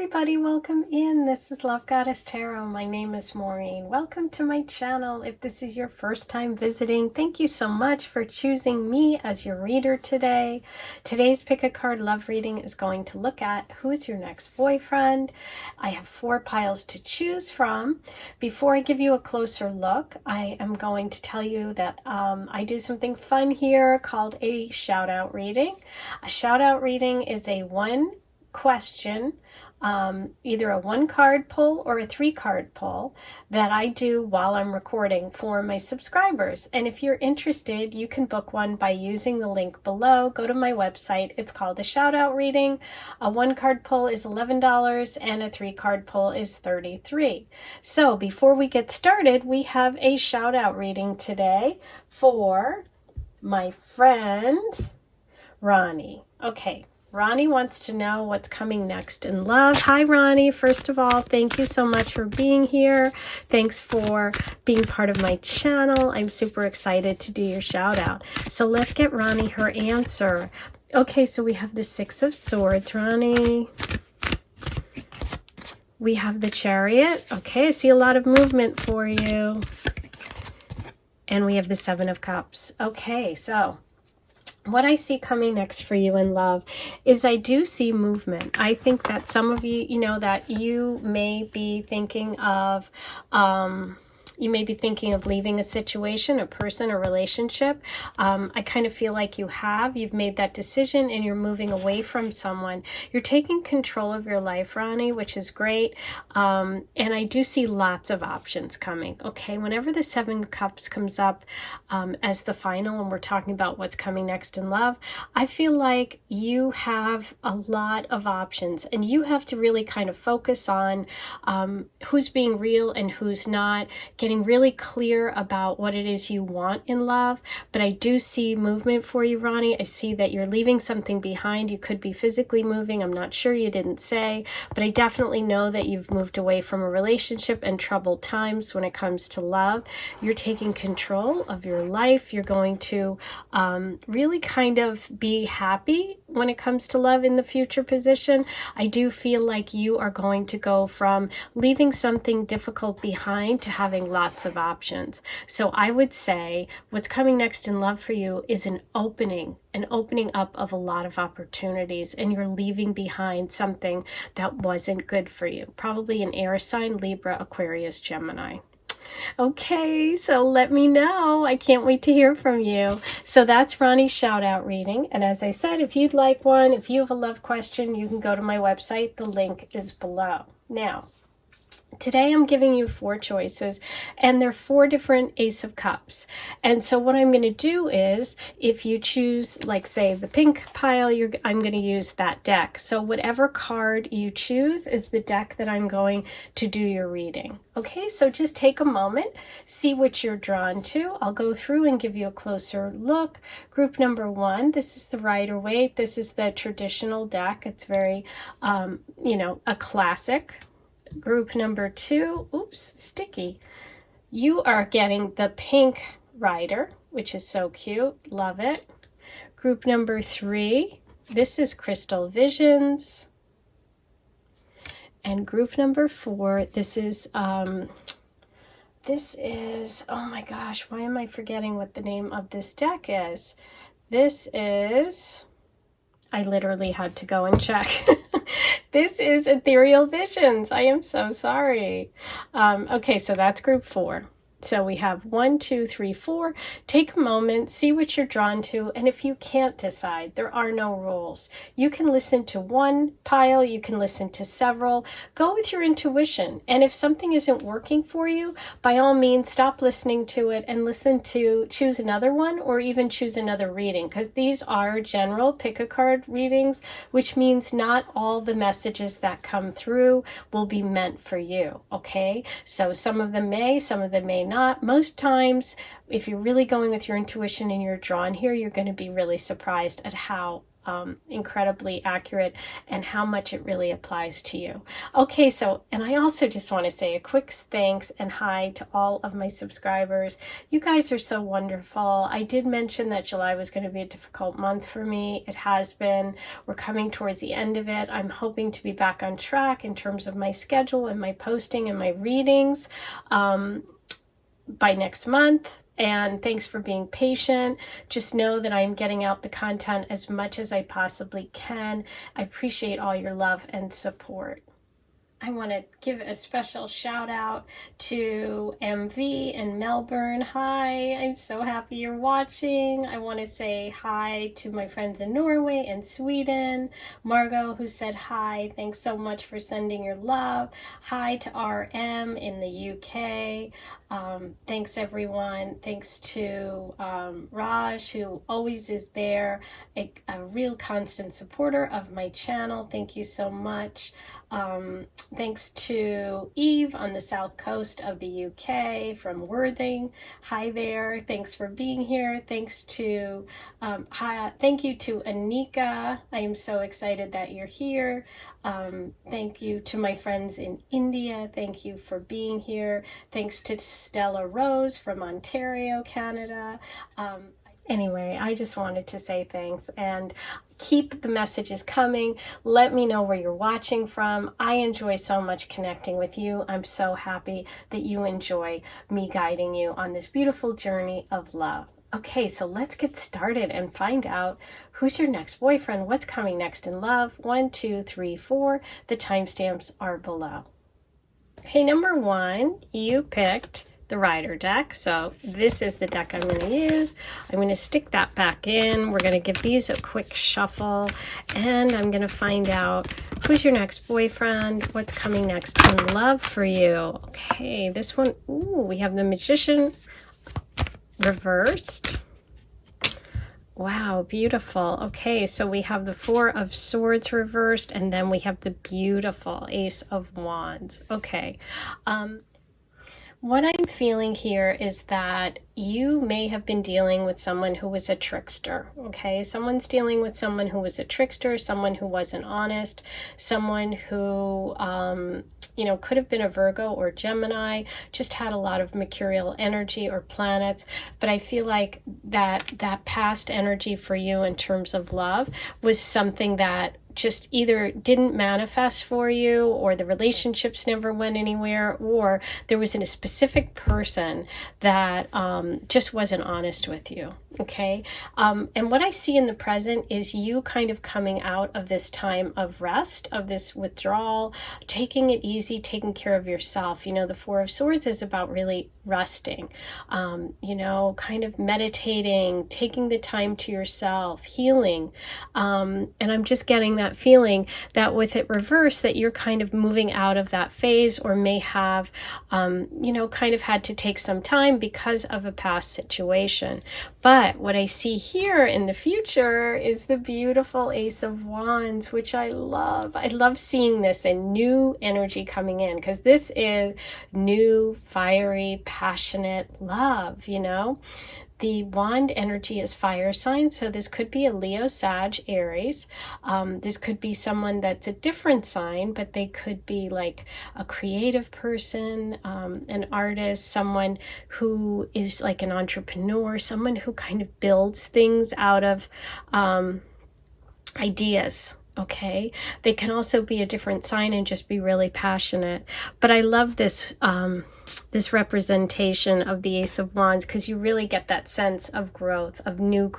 everybody, welcome in. This is Love Goddess Tarot. My name is Maureen. Welcome to my channel. If this is your first time visiting, thank you so much for choosing me as your reader today. Today's pick a card love reading is going to look at who's your next boyfriend. I have 4 piles to choose from. Before I give you a closer look, I am going to tell you that I do something fun here called a shout out reading. A shout out reading is a one question, either a 1-card pull or a 3-card pull that I do while I'm recording for my subscribers. And if you're interested, you can book one by using the link below. Go to my website. It's called a shout out reading. A 1-card pull is $11 and a 3-card pull is $33. So before we get started, we have a shout out reading today for my friend Ronnie. Okay. Ronnie wants to know what's coming next in love. Hi, Ronnie. First of all, thank you so much for being here. Thanks for being part of my channel. I'm super excited to do your shout out. So let's get Ronnie her answer. Okay, so we have the 6 of Swords, Ronnie. We have the Chariot. Okay, I see a lot of movement for you. And we have the 7 of Cups. Okay, so what I see coming next for you in love is I do see movement. I think that some of you, that you may be thinking of, leaving a situation, a person, a relationship. I kind of feel like you've made that decision and you're moving away from someone. You're taking control of your life, Ronnie, which is great. And I do see lots of options coming. Okay, whenever the 7 of Cups comes up as the final, and we're talking about what's coming next in love, I feel like you have a lot of options and you have to really kind of focus on who's being real and who's not, getting really clear about what it is you want in love. But I do see movement for you, Ronnie. I see that you're leaving something behind. You could be physically moving. I'm not sure, you didn't say, but I definitely know that you've moved away from a relationship and troubled times when it comes to love. You're taking control of your life. You're going to really kind of be happy when it comes to love in the future position. I do feel like you are going to go from leaving something difficult behind to having lots of options. So I would say what's coming next in love for you is an opening up of a lot of opportunities, and you're leaving behind something that wasn't good for you. Probably an air sign, Libra, Aquarius, Gemini. Okay, so let me know. I can't wait to hear from you. So that's Ronnie's shout out reading. And as I said, if you'd like one, if you have a love question, you can go to my website. The link is below. Now, today I'm giving you 4 choices, and they're 4 different Ace of Cups. And so what I'm going to do is, if you choose, like say the pink pile, I'm going to use that deck. So whatever card you choose is the deck that I'm going to do your reading. Okay, so just take a moment, see what you're drawn to. I'll go through and give you a closer look. Group number 1, this is the Rider-Waite. This is the traditional deck. It's very, a classic. Group number 2, oops, sticky. You are getting the pink Rider, which is so cute. Love it. Group number 3, this is Crystal Visions. And group number 4, this is, oh my gosh, why am I forgetting what the name of this deck is? This is, I literally had to go and check. This is Ethereal Visions. I am so sorry. Okay, so that's group 4. So we have 1, 2, 3, 4. Take a moment, see what you're drawn to, and if you can't decide, there are no rules. You can listen to one pile, you can listen to several. Go with your intuition, and if something isn't working for you, by all means, stop listening to it and choose another one, or even choose another reading, because these are general pick-a-card readings, which means not all the messages that come through will be meant for you, okay? So some of them may not. Most times, if you're really going with your intuition and you're drawn here, you're going to be really surprised at how incredibly accurate and how much it really applies to you. Okay, so, and I also just want to say a quick thanks and hi to all of my subscribers. You guys are so wonderful. I did mention that July was going to be a difficult month for me. It has been. We're coming towards the end of it. I'm hoping to be back on track in terms of my schedule and my posting and my readings by next month. And thanks for being patient. Just know that I'm getting out the content as much as I possibly can. I appreciate all your love and support. I want to give a special shout out to MV in Melbourne. Hi, I'm so happy you're watching. I want to say hi to my friends in Norway and Sweden. Margot, who said hi, thanks so much for sending your love. Hi to RM in the UK. Thanks everyone. Thanks to Raj, who always is there, a real constant supporter of my channel. Thank you so much. Thanks to Eve on the south coast of the UK from Worthing. Hi there. Thanks for being here. Thanks to thank you to Anika. I am so excited that you're here. Thank you to my friends in India. Thank you for being here. Thanks to Stella Rose from Ontario, Canada. Anyway, I just wanted to say thanks and keep the messages coming. Let me know where you're watching from. I enjoy so much connecting with you. I'm so happy that you enjoy me guiding you on this beautiful journey of love. Okay, so let's get started and find out who's your next boyfriend, what's coming next in love. 1, 2, 3, 4. The timestamps are below. Okay, number 1, you picked the Rider deck. So this is the deck I'm going to use. I'm going to stick that back in. We're going to give these a quick shuffle, and I'm going to find out who's your next boyfriend, what's coming next in love for you. Okay, this one, ooh, we have the Magician reversed. Wow, beautiful. Okay, so we have the 4 of Swords reversed, and then we have the beautiful Ace of Wands. Okay. What I'm feeling here is that you may have been dealing with someone who was a trickster, okay? Someone's dealing with someone who was a trickster, someone who wasn't honest, someone who, could have been a Virgo or Gemini, just had a lot of mercurial energy or planets. But I feel like that past energy for you in terms of love was something that just either didn't manifest for you, or the relationships never went anywhere, or there was a specific person that just wasn't honest with you, okay? And what I see in the present is you kind of coming out of this time of rest, of this withdrawal, taking it easy, taking care of yourself. You know, the 4 of Swords is about really resting, kind of meditating, taking the time to yourself, healing. And I'm just getting that feeling that with it reversed, that you're kind of moving out of that phase, or may have, kind of had to take some time because of a past situation. But what I see here in the future is the beautiful Ace of Wands, which I love. I love seeing this and new energy coming in, because this is new, fiery, passionate love, The wand energy is fire sign, so this could be a Leo, Sag, Aries. This could be someone that's a different sign, but they could be like a creative person, an artist, someone who is like an entrepreneur, someone who kind of builds things out of ideas. Okay, they can also be a different sign and just be really passionate. But I love this this representation of the Ace of Wands, because you really get that sense of growth, of new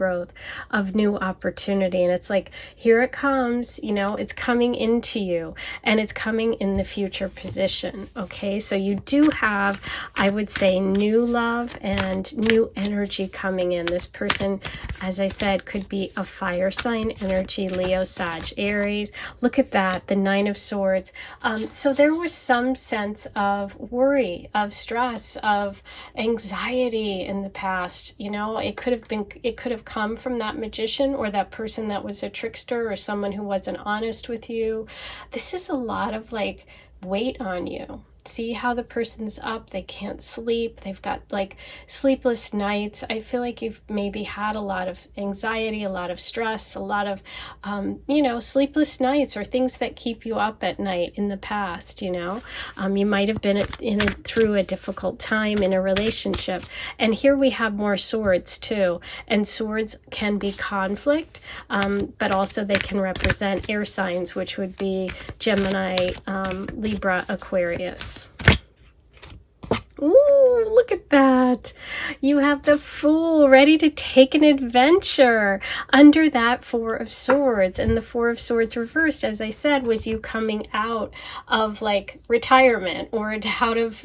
opportunity. And it's like, here it comes, it's coming into you, and it's coming in the future position. Okay, so you do have, I would say, new love and new energy coming in. This person, as I said, could be a fire sign energy, Leo, Sag, Aries. Look at that, the 9 of Swords. So there was some sense of worry, of stress, of anxiety in the past. It could have come from that magician, or that person that was a trickster, or someone who wasn't honest with you. This is a lot of like weight on you. see how the person's up. They can't sleep. They've got like sleepless nights. I feel like you've maybe had a lot of anxiety, a lot of stress, a lot of, sleepless nights or things that keep you up at night in the past, You might have been through a difficult time in a relationship. And here we have more swords too. And swords can be conflict, but also they can represent air signs, which would be Gemini, Libra, Aquarius. Ooh, look at that. You have the Fool ready to take an adventure under that Four of Swords. And the Four of Swords reversed, as I said, was you coming out of like retirement or out of,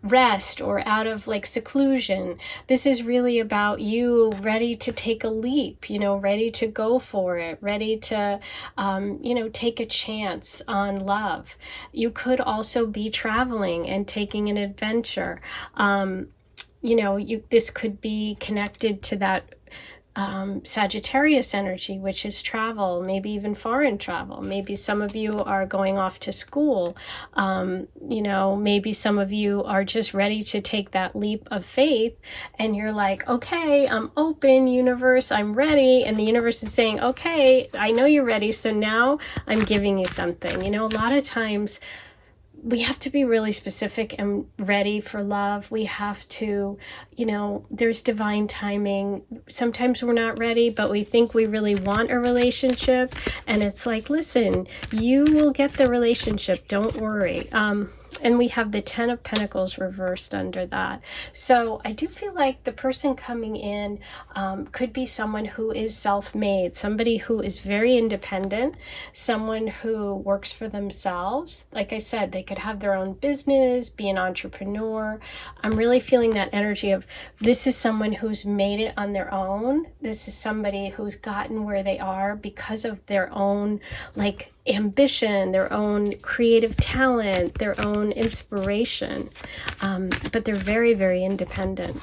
rest or out of like seclusion. This is really about you ready to take a leap, ready to go for it, ready to, take a chance on love. You could also be traveling and taking an adventure. This could be connected to that Sagittarius energy, which is travel, maybe even foreign travel. Maybe some of you are going off to school. Maybe some of you are just ready to take that leap of faith and you're like, okay, I'm open, universe, I'm ready. And the universe is saying, okay, I know you're ready. So now I'm giving you something. A lot of times we have to be really specific and ready for love. We have to, there's divine timing. Sometimes we're not ready, but we think we really want a relationship. And it's like, listen, you will get the relationship. Don't worry. And we have the Ten of Pentacles reversed under that. So I do feel like the person coming in could be someone who is self-made, somebody who is very independent, someone who works for themselves. Like I said, they could have their own business, be an entrepreneur. I'm really feeling that energy of this is someone who's made it on their own. This is somebody who's gotten where they are because of their own ambition, their own creative talent, their own inspiration, but they're very, very independent.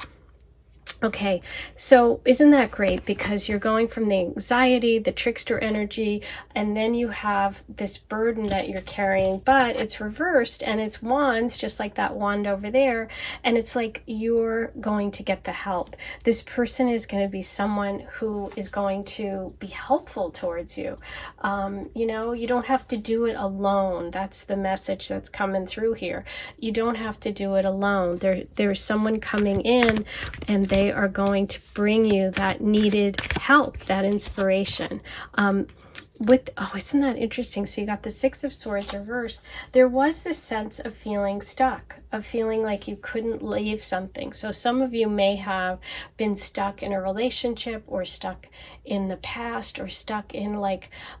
Okay, so isn't that great? Because you're going from the anxiety, the trickster energy, and then you have this burden that you're carrying, but it's reversed and it's wands, just like that wand over there. And it's like you're going to get the help. This person is going to be someone who is going to be helpful towards you. You don't have to do it alone. That's the message that's coming through here. You don't have to do it alone. There's someone coming in and they are going to bring you that needed help, that inspiration. Isn't that interesting? So you got the Six of Swords reversed. There was this sense of feeling stuck, of feeling like you couldn't leave something. So some of you may have been stuck in a relationship or stuck in the past or stuck in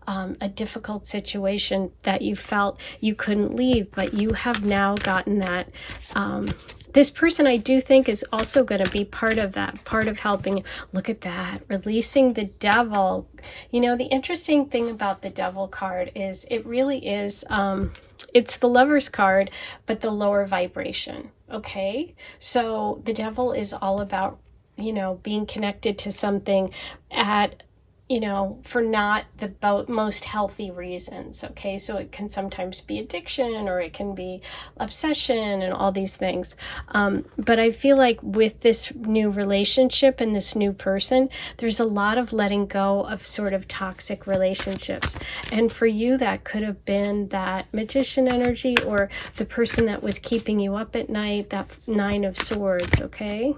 a difficult situation that you felt you couldn't leave, but you have now gotten that this person, I do think, is also going to be part of that, part of helping. Look at that, releasing the Devil. The interesting thing about the Devil card is it really is, it's the Lover's card, but the lower vibration, okay? So the Devil is all about, being connected to something at for not the most healthy reasons, okay? So it can sometimes be addiction or it can be obsession and all these things. But I feel like with this new relationship and this new person, there's a lot of letting go of sort of toxic relationships. And for you, that could have been that Magician energy or the person that was keeping you up at night, that Nine of Swords, okay?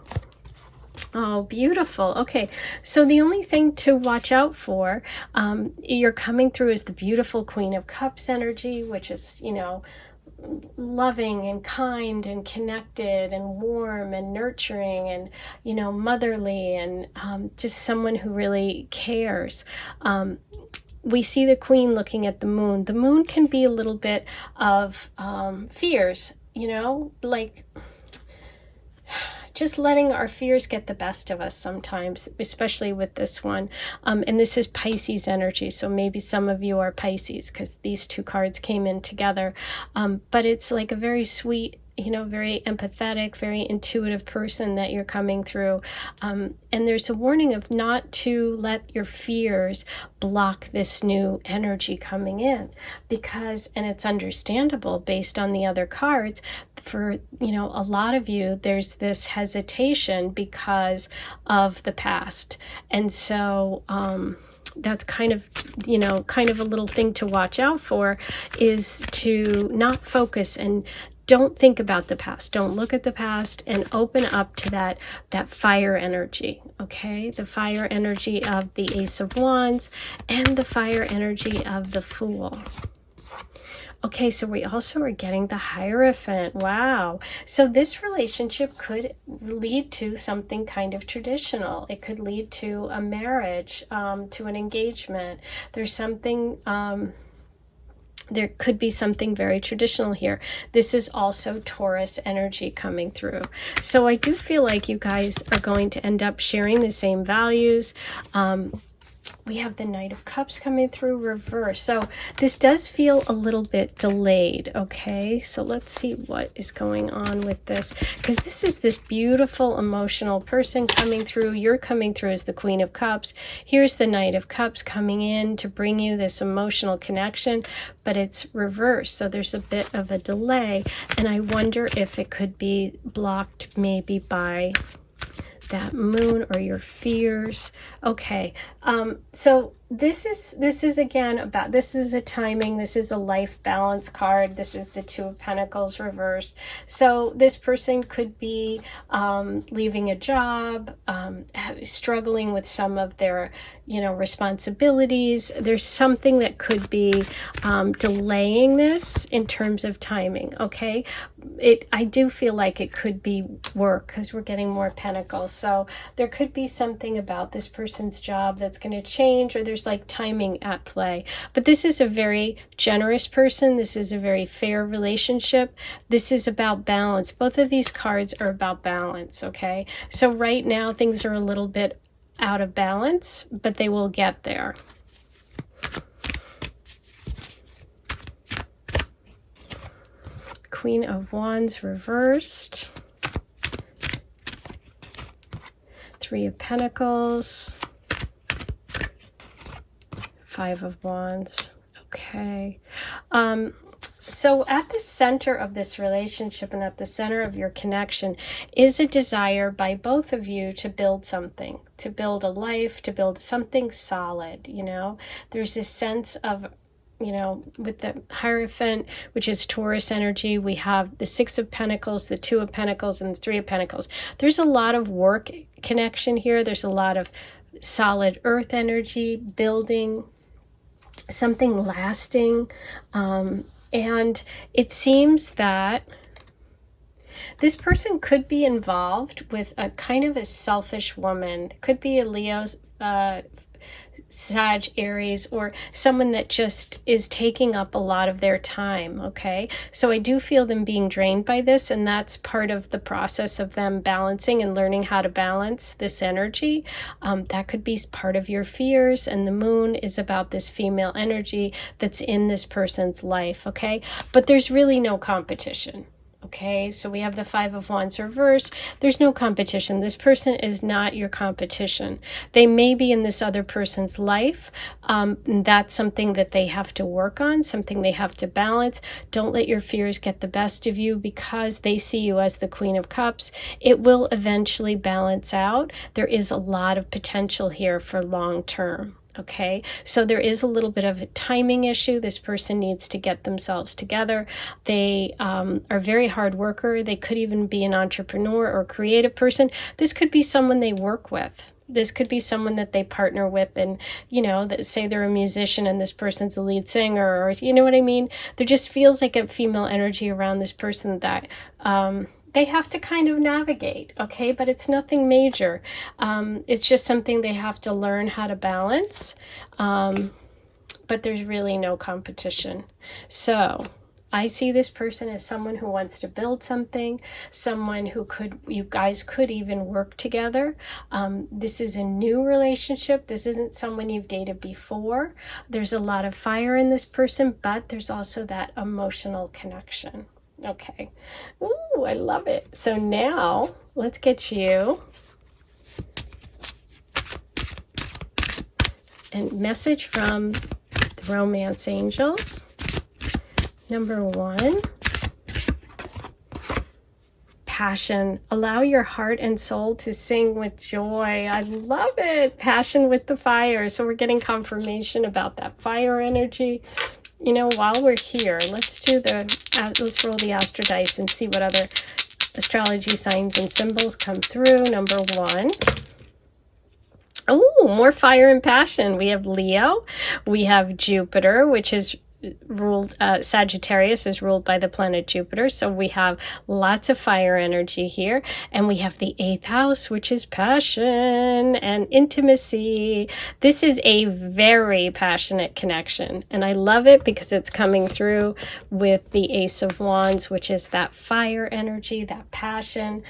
Oh, beautiful. Okay, so the only thing to watch out for, you're coming through is the beautiful Queen of Cups energy, which is, loving and kind and connected and warm and nurturing and, motherly and just someone who really cares. We see the Queen looking at the Moon. The Moon can be a little bit of fears, just letting our fears get the best of us sometimes, especially with this one. And this is Pisces energy, so maybe some of you are Pisces because these two cards came in together. But it's like a very sweet very empathetic, very intuitive person that you're coming through. And there's a warning of not to let your fears block this new energy coming in, because, and it's understandable based on the other cards, for, a lot of you, there's this hesitation because of the past. And so, that's kind of a little thing to watch out for, is to not focus and don't think about the past. Don't look at the past, and open up to that fire energy, okay? The fire energy of the Ace of Wands and the fire energy of the Fool. Okay, so we also are getting the Hierophant. Wow. So this relationship could lead to something kind of traditional. It could lead to a marriage, to an engagement. There's something... there could be something very traditional here. This is also Taurus energy coming through. So I do feel like you guys are going to end up sharing the same values. We have the Knight of Cups coming through reverse. So this does feel a little bit delayed, okay? So let's see what is going on with this, because this is this beautiful emotional person coming through. You're coming through as the Queen of Cups. Here's the Knight of Cups coming in to bring you this emotional connection, but it's reversed. So there's a bit of a delay, and I wonder if it could be blocked maybe by that moon or your fears. Okay, so this is again about, this is a timing, this is a life balance card, this is the Two of Pentacles reversed. So this person could be leaving a job, struggling with some of their responsibilities. There's something that could be delaying this in terms of timing, okay? I do feel like it could be work, because we're getting more pentacles. So there could be something about this person's job that's going to change, or there's like timing at play. But this is a very generous person. This is a very fair relationship. This is about balance. Both of these cards are about balance, okay? So right now things are a little bit out of balance, but they will get there. Queen of Wands reversed. Three of Pentacles. Five of Wands. Okay. So at the center of this relationship and at the center of your connection is a desire by both of you to build something, to build a life, to build something solid, There's this sense of, with the Hierophant, which is Taurus energy, we have the Six of Pentacles, the Two of Pentacles, and the Three of Pentacles. There's a lot of work connection here. There's a lot of solid earth energy, building something lasting. And it seems that this person could be involved with a kind of a selfish woman. Could be a Leo's, Sag, Aries, or someone that just is taking up a lot of their time, okay? So I do feel them being drained by this, and that's part of the process of them balancing and learning how to balance this energy. That could be part of your fears, and the moon is about this female energy that's in this person's life, okay? But there's really no competition. Okay, so we have the Five of Wands reversed. There's no competition. This person is not your competition. They may be in this other person's life. That's something that they have to work on, something they have to balance. Don't let your fears get the best of you, because they see you as the Queen of Cups. It will eventually balance out. There is a lot of potential here for long term. Okay, so there is a little bit of a timing issue. This person needs to get themselves together. They are a very hard worker. They could even be an entrepreneur or creative person. This could be someone they work with. This could be someone that they partner with, and, that say they're a musician and this person's a lead singer, or, you know what I mean? There just feels like a female energy around this person that, they have to kind of navigate, okay? But it's nothing major. It's just something they have to learn how to balance. But there's really no competition. So I see this person as someone who wants to build something, someone who you guys could even work together. This is a new relationship. This isn't someone you've dated before. There's a lot of fire in this person, but there's also that emotional connection. Okay. Ooh, I love it. So now let's get you a message from the romance angels. Number 1, passion. Allow your heart and soul to sing with joy. I love it. Passion with the fire. So we're getting confirmation about that fire energy. You know, while we're here, let's roll the astro dice and see what other astrology signs and symbols come through. Number 1. Oh, more fire and passion. We have Leo. We have Jupiter, which is ruled, Sagittarius is ruled by the planet Jupiter. So we have lots of fire energy here. And we have the 8th house, which is passion and intimacy. This is a very passionate connection. And I love it because it's coming through with the Ace of Wands, which is that fire energy, that passion.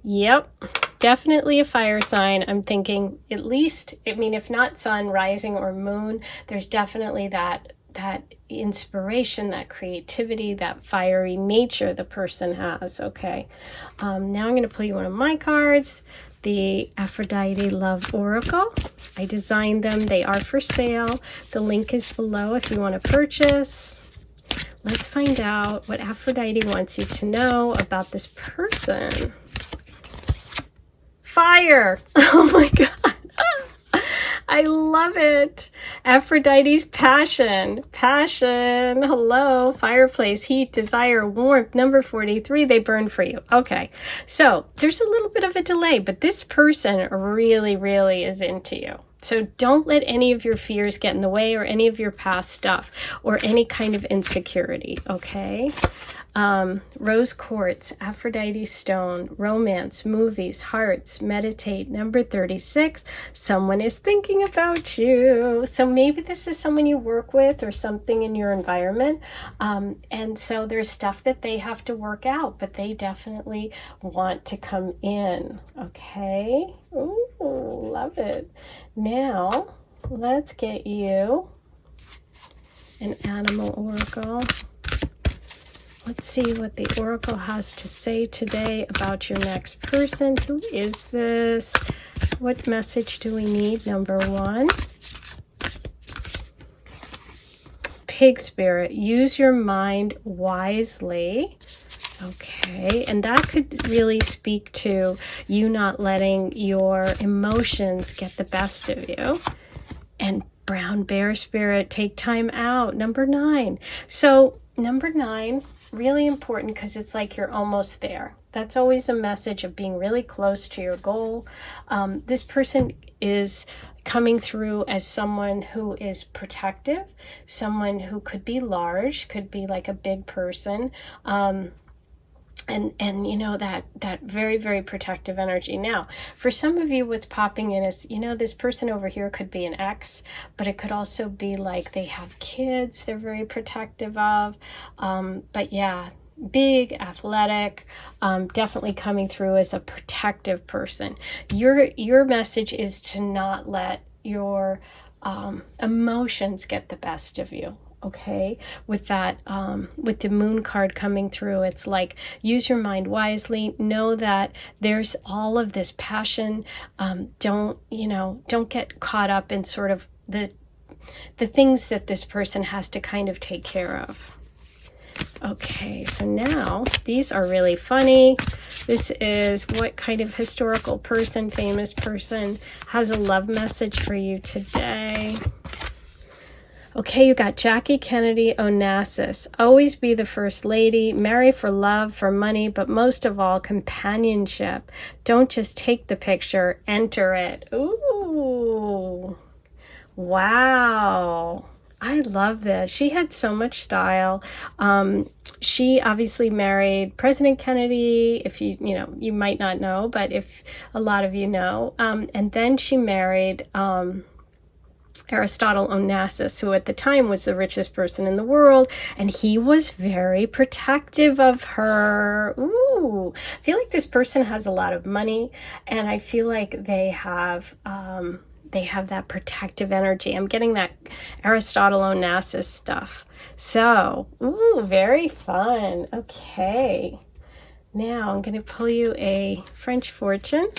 Yep, definitely a fire sign. I'm thinking at least, I mean, if not sun, rising, or moon, there's definitely that inspiration, that creativity, that fiery nature the person has. Okay, now I'm going to pull you one of my cards, the Aphrodite Love Oracle. I designed them. They are for sale. The link is below if you want to purchase. Let's find out what Aphrodite wants you to know about this person. Fire! Oh my God. I love it. Aphrodite's passion. Passion. Hello. Fireplace, heat, desire, warmth. Number 43, they burn for you. Okay. So there's a little bit of a delay, but this person really, really is into you. So don't let any of your fears get in the way, or any of your past stuff, or any kind of insecurity. Okay. Rose quartz, Aphrodite stone, romance, movies, hearts, meditate. Number 36, someone is thinking about you. So maybe this is someone you work with or something in your environment. And so there's stuff that they have to work out, but they definitely want to come in. Okay. Ooh, love it. Now let's get you an animal oracle. Let's see what the oracle has to say today about your next person. Who is this? What message do we need? Number 1. Pig spirit. Use your mind wisely. Okay, and that could really speak to you not letting your emotions get the best of you. And brown bear spirit, take time out. Number 9. So number 9, really important because it's like you're almost there. That's always a message of being really close to your goal. This person is coming through as someone who is protective, someone who could be large, could be like a big person. And you know, that very, very protective energy. Now, for some of you, what's popping in is, you know, this person over here could be an ex, but it could also be like they have kids they're very protective of. But yeah, big, athletic, definitely coming through as a protective person. Your message is to not let your emotions get the best of you. Okay, with that, with the moon card coming through, it's like, use your mind wisely. Know that there's all of this passion. Don't get caught up in sort of the things that this person has to kind of take care of. Okay, so now these are really funny. This is what kind of historical person, famous person has a love message for you today. Okay, you got Jackie Kennedy Onassis. Always be the first lady. Marry for love, for money, but most of all, companionship. Don't just take the picture, enter it. Ooh. Wow. I love this. She had so much style. She obviously married President Kennedy, if you might not know, but if a lot of you know. And then she married Aristotle Onassis, who at the time was the richest person in the world, and he was very protective of her. Ooh, I feel like this person has a lot of money, and I feel like they have they have that protective energy. I'm getting that Aristotle Onassis stuff. So, ooh, very fun. Okay. Now I'm going to pull you a French fortune.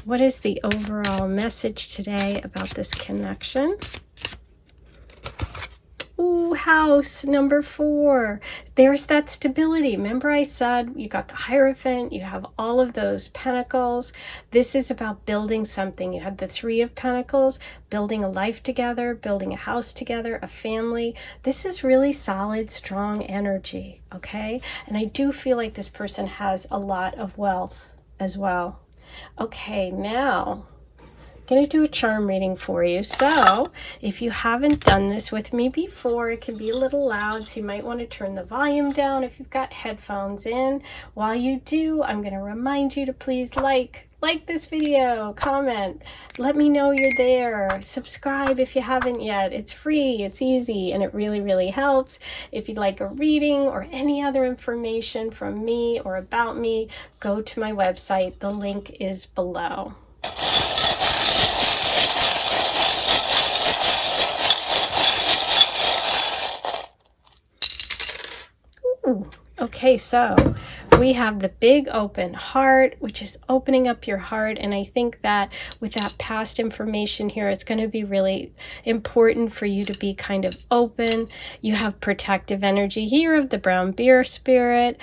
What is the overall message today about this connection? Ooh, house number 4. There's that stability. Remember I said you got the Hierophant, you have all of those pentacles. This is about building something. You have the 3 of Pentacles, building a life together, building a house together, a family. This is really solid, strong energy, okay? And I do feel like this person has a lot of wealth as well. Okay, now going to do a charm reading for you. So if you haven't done this with me before, it can be a little loud, so you might want to turn the volume down if you've got headphones in. While you do, I'm going to remind you to please like this video, comment, let me know you're there, subscribe if you haven't yet. It's free, it's easy, and it really helps. If you'd like a reading or any other information from me or about me, go to my website. The link is below. Okay, so we have the big open heart, which is opening up your heart. And I think that with that past information here, it's going to be really important for you to be kind of open. You have protective energy here of the brown bear spirit.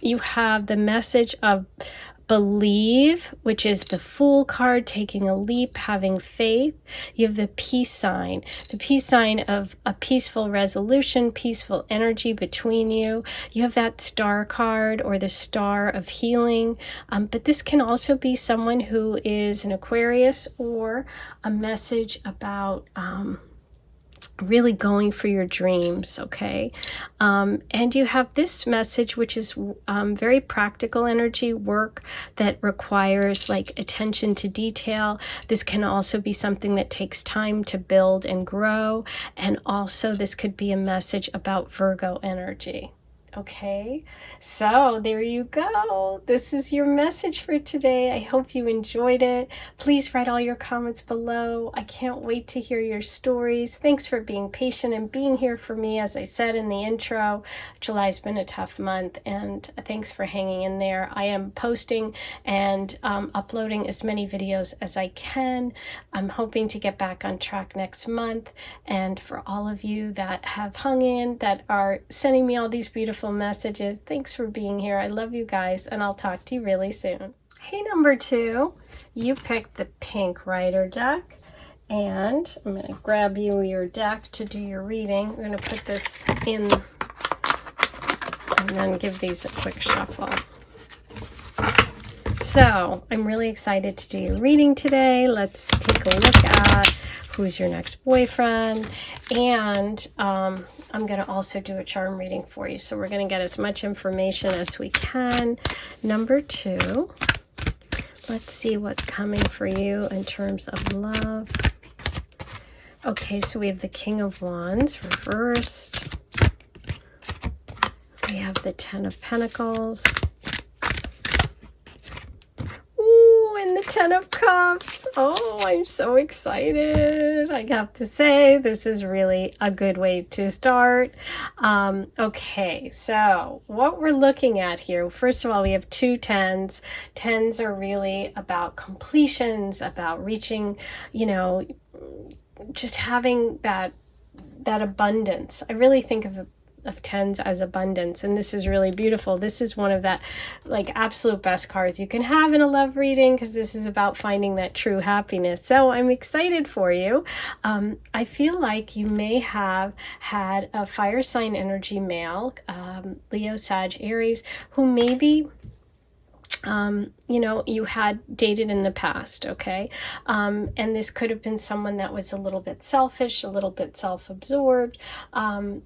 You have the message of believe, which is the Fool card, taking a leap, having faith. You have the peace sign of a peaceful resolution, peaceful energy between you. You have that star card, or the star of healing. But this can also be someone who is an Aquarius, or a message about really going for your dreams, okay? And you have this message, which is very practical energy, work that requires like attention to detail. This can also be something that takes time to build and grow. And also this could be a message about Virgo energy. Okay, so there you go. This is your message for today. I hope you enjoyed it. Please write all your comments below. I can't wait to hear your stories. Thanks for being patient and being here for me. As I said in the intro, July's been a tough month, and thanks for hanging in there. I am posting and uploading as many videos as I can. I'm hoping to get back on track next month. And for all of you that have hung in, that are sending me all these beautiful messages, thanks for being here. I love you guys, and I'll talk to you really soon. Hey, number 2, you picked the pink Rider deck, and I'm going to grab you your deck to do your reading. We're going to put this in and then give these a quick shuffle. So I'm really excited to do your reading today. Let's take a look at who's your next boyfriend, and I'm going to also do a charm reading for you. So we're going to get as much information as we can. Number 2, let's see what's coming for you in terms of love. Okay, so we have the King of Wands reversed. We have the 10 of Pentacles. And the 10 of Cups. Oh, I'm so excited. I have to say, this is really a good way to start. Okay, so what we're looking at here, first of all, we have 2 10s. 10s are really about completions, about reaching, just having that abundance. I really think of 10s as abundance, and this is really beautiful. This is one of that like absolute best cards you can have in a love reading, because this is about finding that true happiness. So I'm excited for you. I feel like you may have had a fire sign energy male, Leo, Sag, Aries, who maybe you had dated in the past, okay? And this could have been someone that was a little bit selfish, a little bit self-absorbed,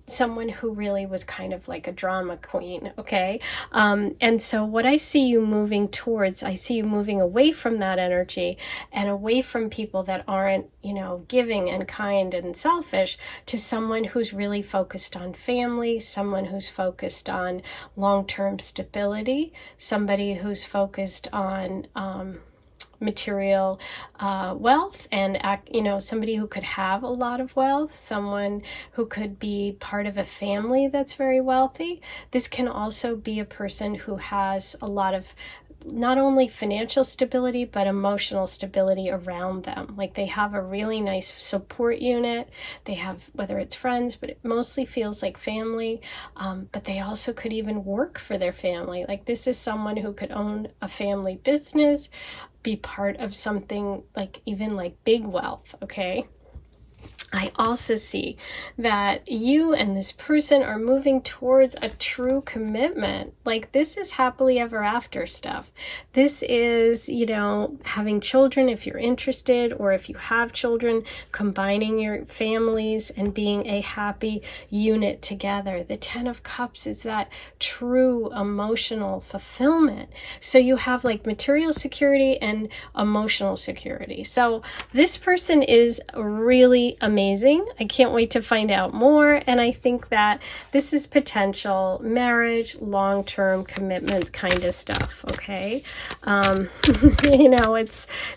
someone who really was kind of like a drama queen, okay? And so what I see you moving towards, I see you moving away from that energy and away from people that aren't, giving and kind and selfish, to someone who's really focused on family, someone who's focused on long-term stability, somebody who's focused on material wealth, and somebody who could have a lot of wealth, someone who could be part of a family that's very wealthy. This can also be a person who has a lot of not only financial stability, but emotional stability around them. Like they have a really nice support unit. They have, whether it's friends, but it mostly feels like family. But they also could even work for their family. Like this is someone who could own a family business, be part of something like even like big wealth, okay? I also see that you and this person are moving towards a true commitment. Like this is happily ever after stuff. This is, having children if you're interested, or if you have children, combining your families and being a happy unit together. The 10 of Cups is that true emotional fulfillment. So you have like material security and emotional security. So this person is really amazing. I can't wait to find out more. And I think that this is potential marriage, long-term commitment kind of stuff. Okay.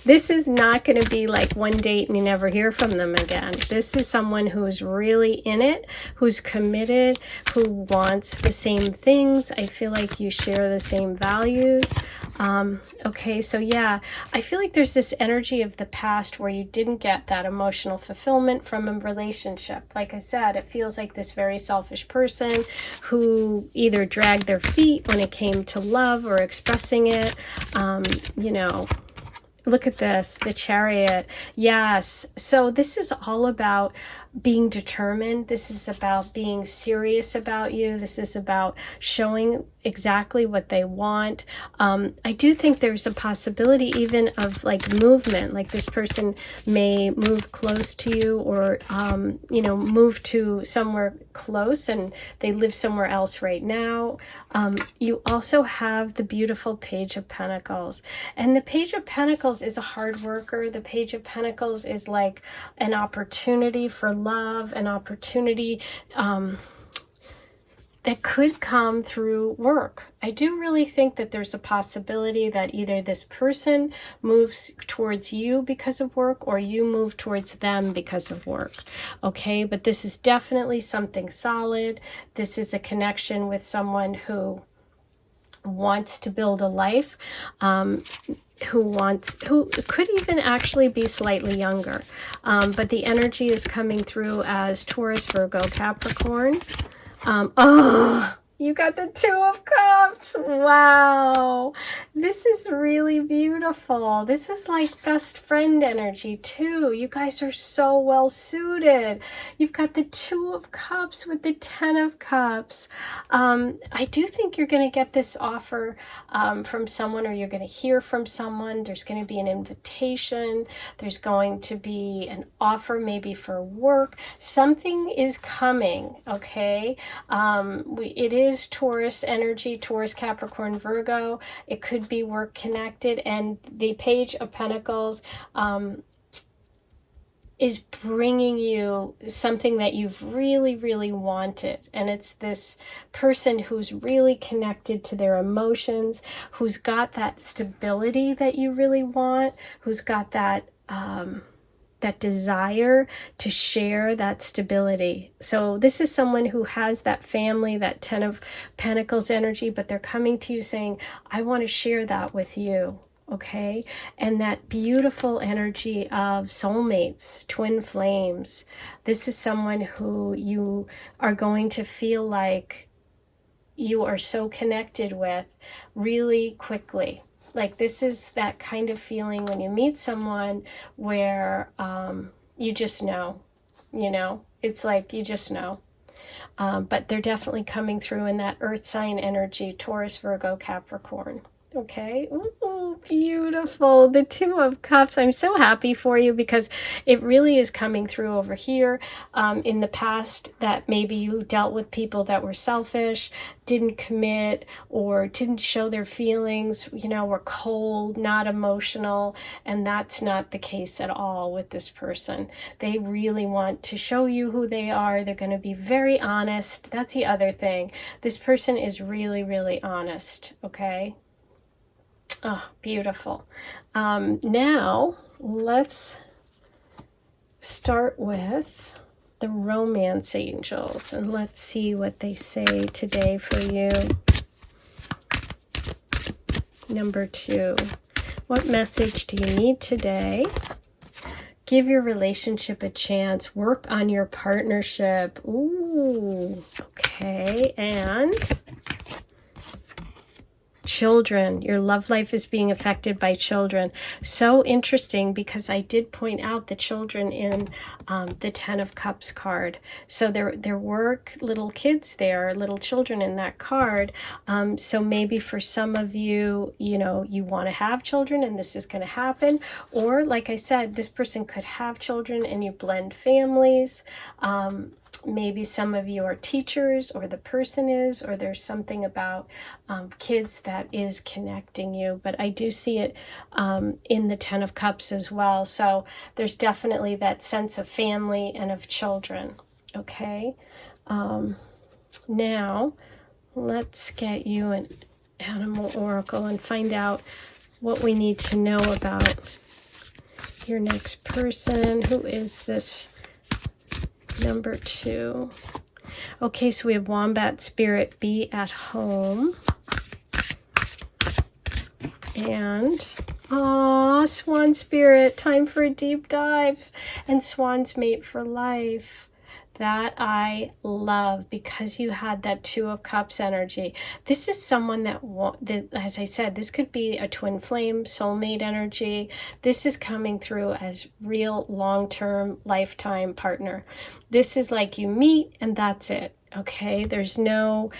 This is not going to be like one date and you never hear from them again. This is someone who's really in it, who's committed, who wants the same things. I feel like you share the same values. Okay, so yeah, I feel like there's this energy of the past where you didn't get that emotional fulfillment from a relationship. Like I said, it feels like this very selfish person who either dragged their feet when it came to love or expressing it. Look at this, the Chariot. Yes, so this is all about being determined. This is about being serious about you. This is about showing exactly what they want. I do think there's a possibility even of like movement, like this person may move close to you, or move to somewhere close and they live somewhere else right now. You also have the beautiful Page of Pentacles, and the Page of Pentacles is a hard worker. The Page of Pentacles is like an opportunity for love, an opportunity that could come through work. I do really think that there's a possibility that either this person moves towards you because of work, or you move towards them because of work. Okay, but this is definitely something solid. This is a connection with someone who wants to build a life, who could even actually be slightly younger. But the energy is coming through as Taurus, Virgo, Capricorn. You got the Two of Cups. Wow. This is really beautiful. This is like best friend energy too. You guys are so well suited. You've got the Two of Cups with the 10 of Cups. I do think you're going to get this offer from someone, or you're going to hear from someone. There's going to be an invitation. There's going to be an offer maybe for work. Something is coming, okay? It is Taurus energy, Taurus, Capricorn, Virgo. It could be work connected, and the Page of Pentacles is bringing you something that you've really, really wanted. And it's this person who's really connected to their emotions, who's got that stability that you really want, who's got that desire to share that stability. So this is someone who has that family, that 10 of Pentacles energy, but they're coming to you saying, I want to share that with you. Okay. And that beautiful energy of soulmates, twin flames. This is someone who you are going to feel like you are so connected with really quickly. Like this is that kind of feeling when you meet someone where you just know, it's like you just know. But they're definitely coming through in that earth sign energy, Taurus, Virgo, Capricorn. Okay. Ooh, beautiful. The Two of Cups. I'm so happy for you because it really is coming through over here. In the past, that maybe you dealt with people that were selfish, didn't commit, or didn't show their feelings, were cold, not emotional. And that's not the case at all with this person. They really want to show you who they are. They're going to be very honest. That's the other thing. This person is really, really honest. Okay. Oh, beautiful. Now let's start with the romance angels, and let's see what they say today for you. Number 2, what message do you need today? Give your relationship a chance. Work on your partnership. Ooh, okay. And children. Your love life is being affected by children. So interesting, because I did point out the children in the 10 of Cups card. So there were little kids there, little children in that card. So maybe for some of you, you know, you want to have children and this is going to happen. Or like I said, this person could have children and you blend families. Maybe some of you are teachers, or the person is, or there's something about kids that is connecting you. But I do see it in the 10 of Cups as well. So there's definitely that sense of family and of children. Okay. Now let's get you an animal oracle and find out what we need to know about your next person. Who is this? Number 2. Okay, so we have Wombat Spirit, be at home. And, Swan Spirit, time for a deep dive. And Swan's mate for life. That I love, because you had that 2 of Cups energy. This is someone that, as I said, this could be a twin flame, soulmate energy. This is coming through as real long-term lifetime partner. This is like you meet and that's it. Okay, there's no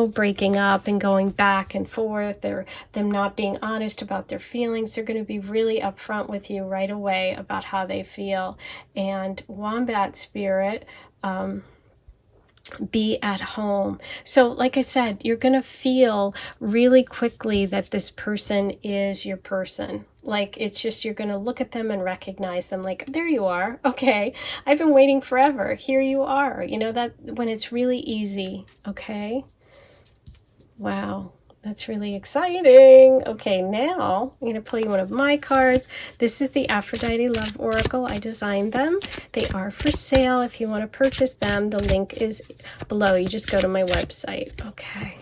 breaking up and going back and forth, or them not being honest about their feelings. They're going to be really upfront with you right away about how they feel. And Wombat Spirit, be at home. So like I said, you're going to feel really quickly that this person is your person. Like, it's just, you're going to look at them and recognize them, like, there you are. Okay, I've been waiting forever. Here you are. You know, that when it's really easy. Okay. Wow. That's really exciting. Okay, now I'm going to pull you one of my cards. This is the Aphrodite Love Oracle. I designed them. They are for sale. If you want to purchase them, the link is below. You just go to my website. Okay.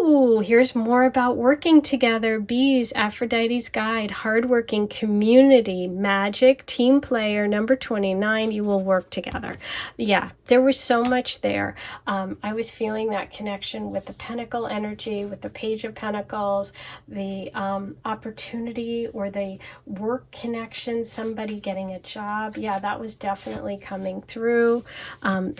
Ooh, here's more about working together. Bees, Aphrodite's guide, hardworking, community, magic, team player, number 29, you will work together. Yeah, there was so much there. I was feeling that connection with the Pentacle energy, with the Page of Pentacles, the opportunity or the work connection, somebody getting a job. Yeah, that was definitely coming through.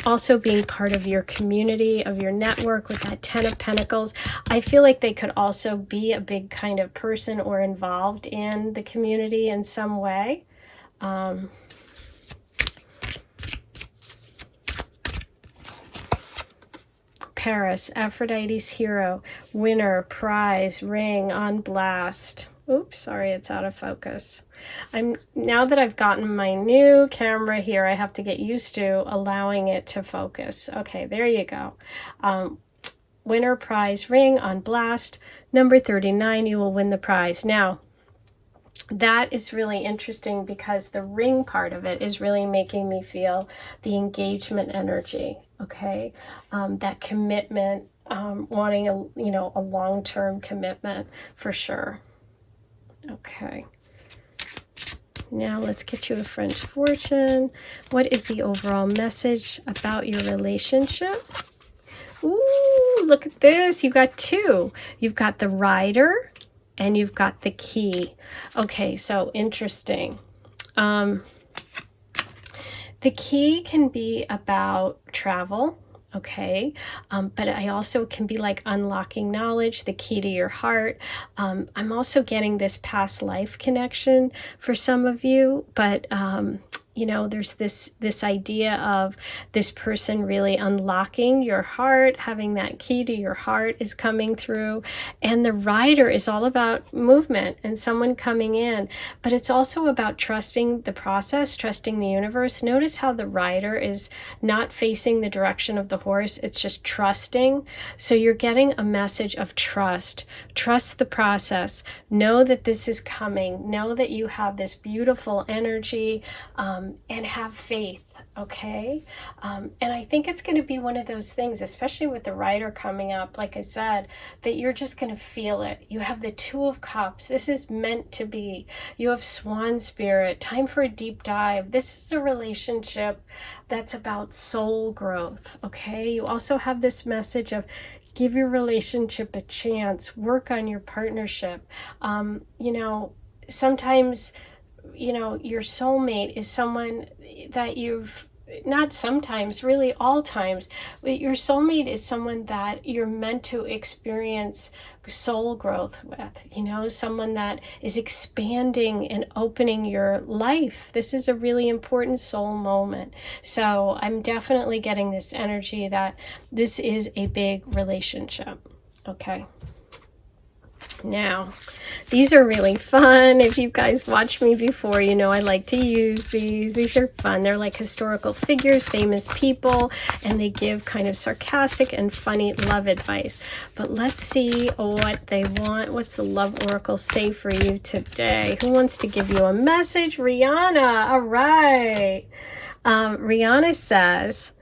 Also being part of your community, of your network with that 10 of Pentacles. I feel like they could also be a big kind of person or involved in the community in some way. Paris, Aphrodite's hero, winner, prize, ring, on blast. Oops, sorry, it's out of focus. Now that I've gotten my new camera here, I have to get used to allowing it to focus. Okay, there you go. Winner, prize, ring, on blast, number 39, you will win the prize. Now, that is really interesting because the ring part of it is really making me feel the engagement energy, okay? That commitment, wanting a long-term commitment for sure. Okay. Now let's get you a French fortune. What is the overall message about your relationship? Ooh, look at this. You've got 2. You've got the rider and you've got the key. Okay, so interesting. The key can be about travel. Okay, but I also can be like unlocking knowledge, the key to your heart. I'm also getting this past life connection for some of you, but you know, there's this idea of this person really unlocking your heart, having that key to your heart is coming through. And the rider is all about movement and someone coming in, but it's also about trusting the process, trusting the universe. Notice how the rider is not facing the direction of the horse, it's just trusting. So you're getting a message of trust. Trust the process. Know that this is coming. Know that you have this beautiful energy, and have faith, okay? And I think it's going to be one of those things, especially with the rider coming up, like I said, that you're just going to feel it. You have the Two of Cups. This is meant to be. You have Swan Spirit. Time for a deep dive. This is a relationship that's about soul growth, okay? You also have this message of give your relationship a chance. Work on your partnership. You know, sometimes, you know, your soulmate is someone that you've, not sometimes, really all times, but your soulmate is someone that you're meant to experience soul growth with, you know, someone that is expanding and opening your life. This is a really important soul moment. So I'm definitely getting this energy that this is a big relationship. Okay. Now, these are really fun. If you guys watched me before, you know I like to use these. These are fun. They're like historical figures, famous people, and they give kind of sarcastic and funny love advice. But let's see what they want. What's the love oracle say for you today? Who wants to give you a message? Rihanna. All right. Rihanna says,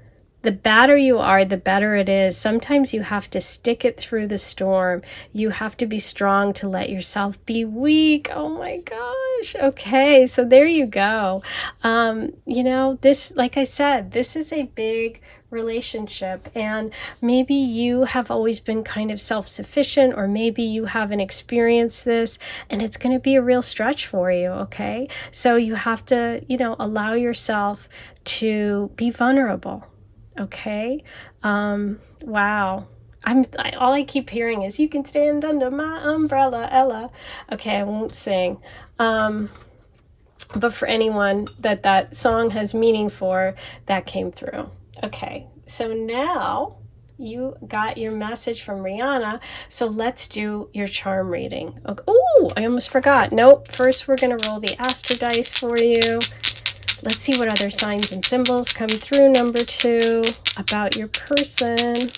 the badder you are, the better it is. Sometimes you have to stick it through the storm. You have to be strong to let yourself be weak. Oh my gosh. Okay, so there you go. You know, this, like I said, this is a big relationship, and maybe you have always been kind of self-sufficient, or maybe you haven't experienced this, and it's going to be a real stretch for you, okay? So you have to, you know, allow yourself to be vulnerable. Okay. Wow. All I keep hearing is, you can stand under my umbrella, Ella. Okay, I won't sing. But for anyone that song has meaning for, that came through. Okay. So now you got your message from Rihanna. So let's do your charm reading. Okay. Oh, I almost forgot. Nope. First, we're going to roll the Astro dice for you. Let's see what other signs and symbols come through. Number 2, about your person.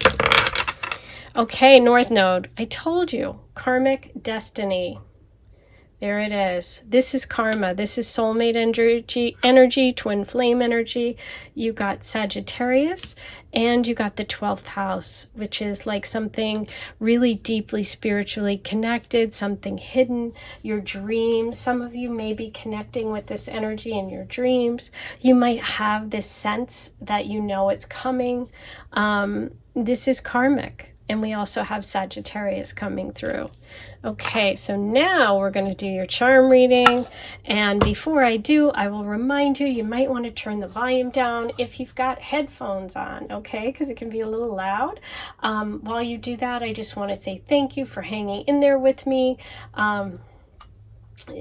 Okay, North Node. I told you, karmic destiny. There it is. This is karma. This is soulmate energy, twin flame energy. You got Sagittarius, and you got the 12th house, which is like something really deeply spiritually connected, something hidden, your dreams. Some of you may be connecting with this energy in your dreams. You might have this sense that you know it's coming. This is karmic. And we also have Sagittarius coming through. Okay, so now we're going to do your charm reading. And before I do, I will remind you, you might want to turn the volume down if you've got headphones on, okay? Because it can be a little loud. While you do that, I just want to say thank you for hanging in there with me.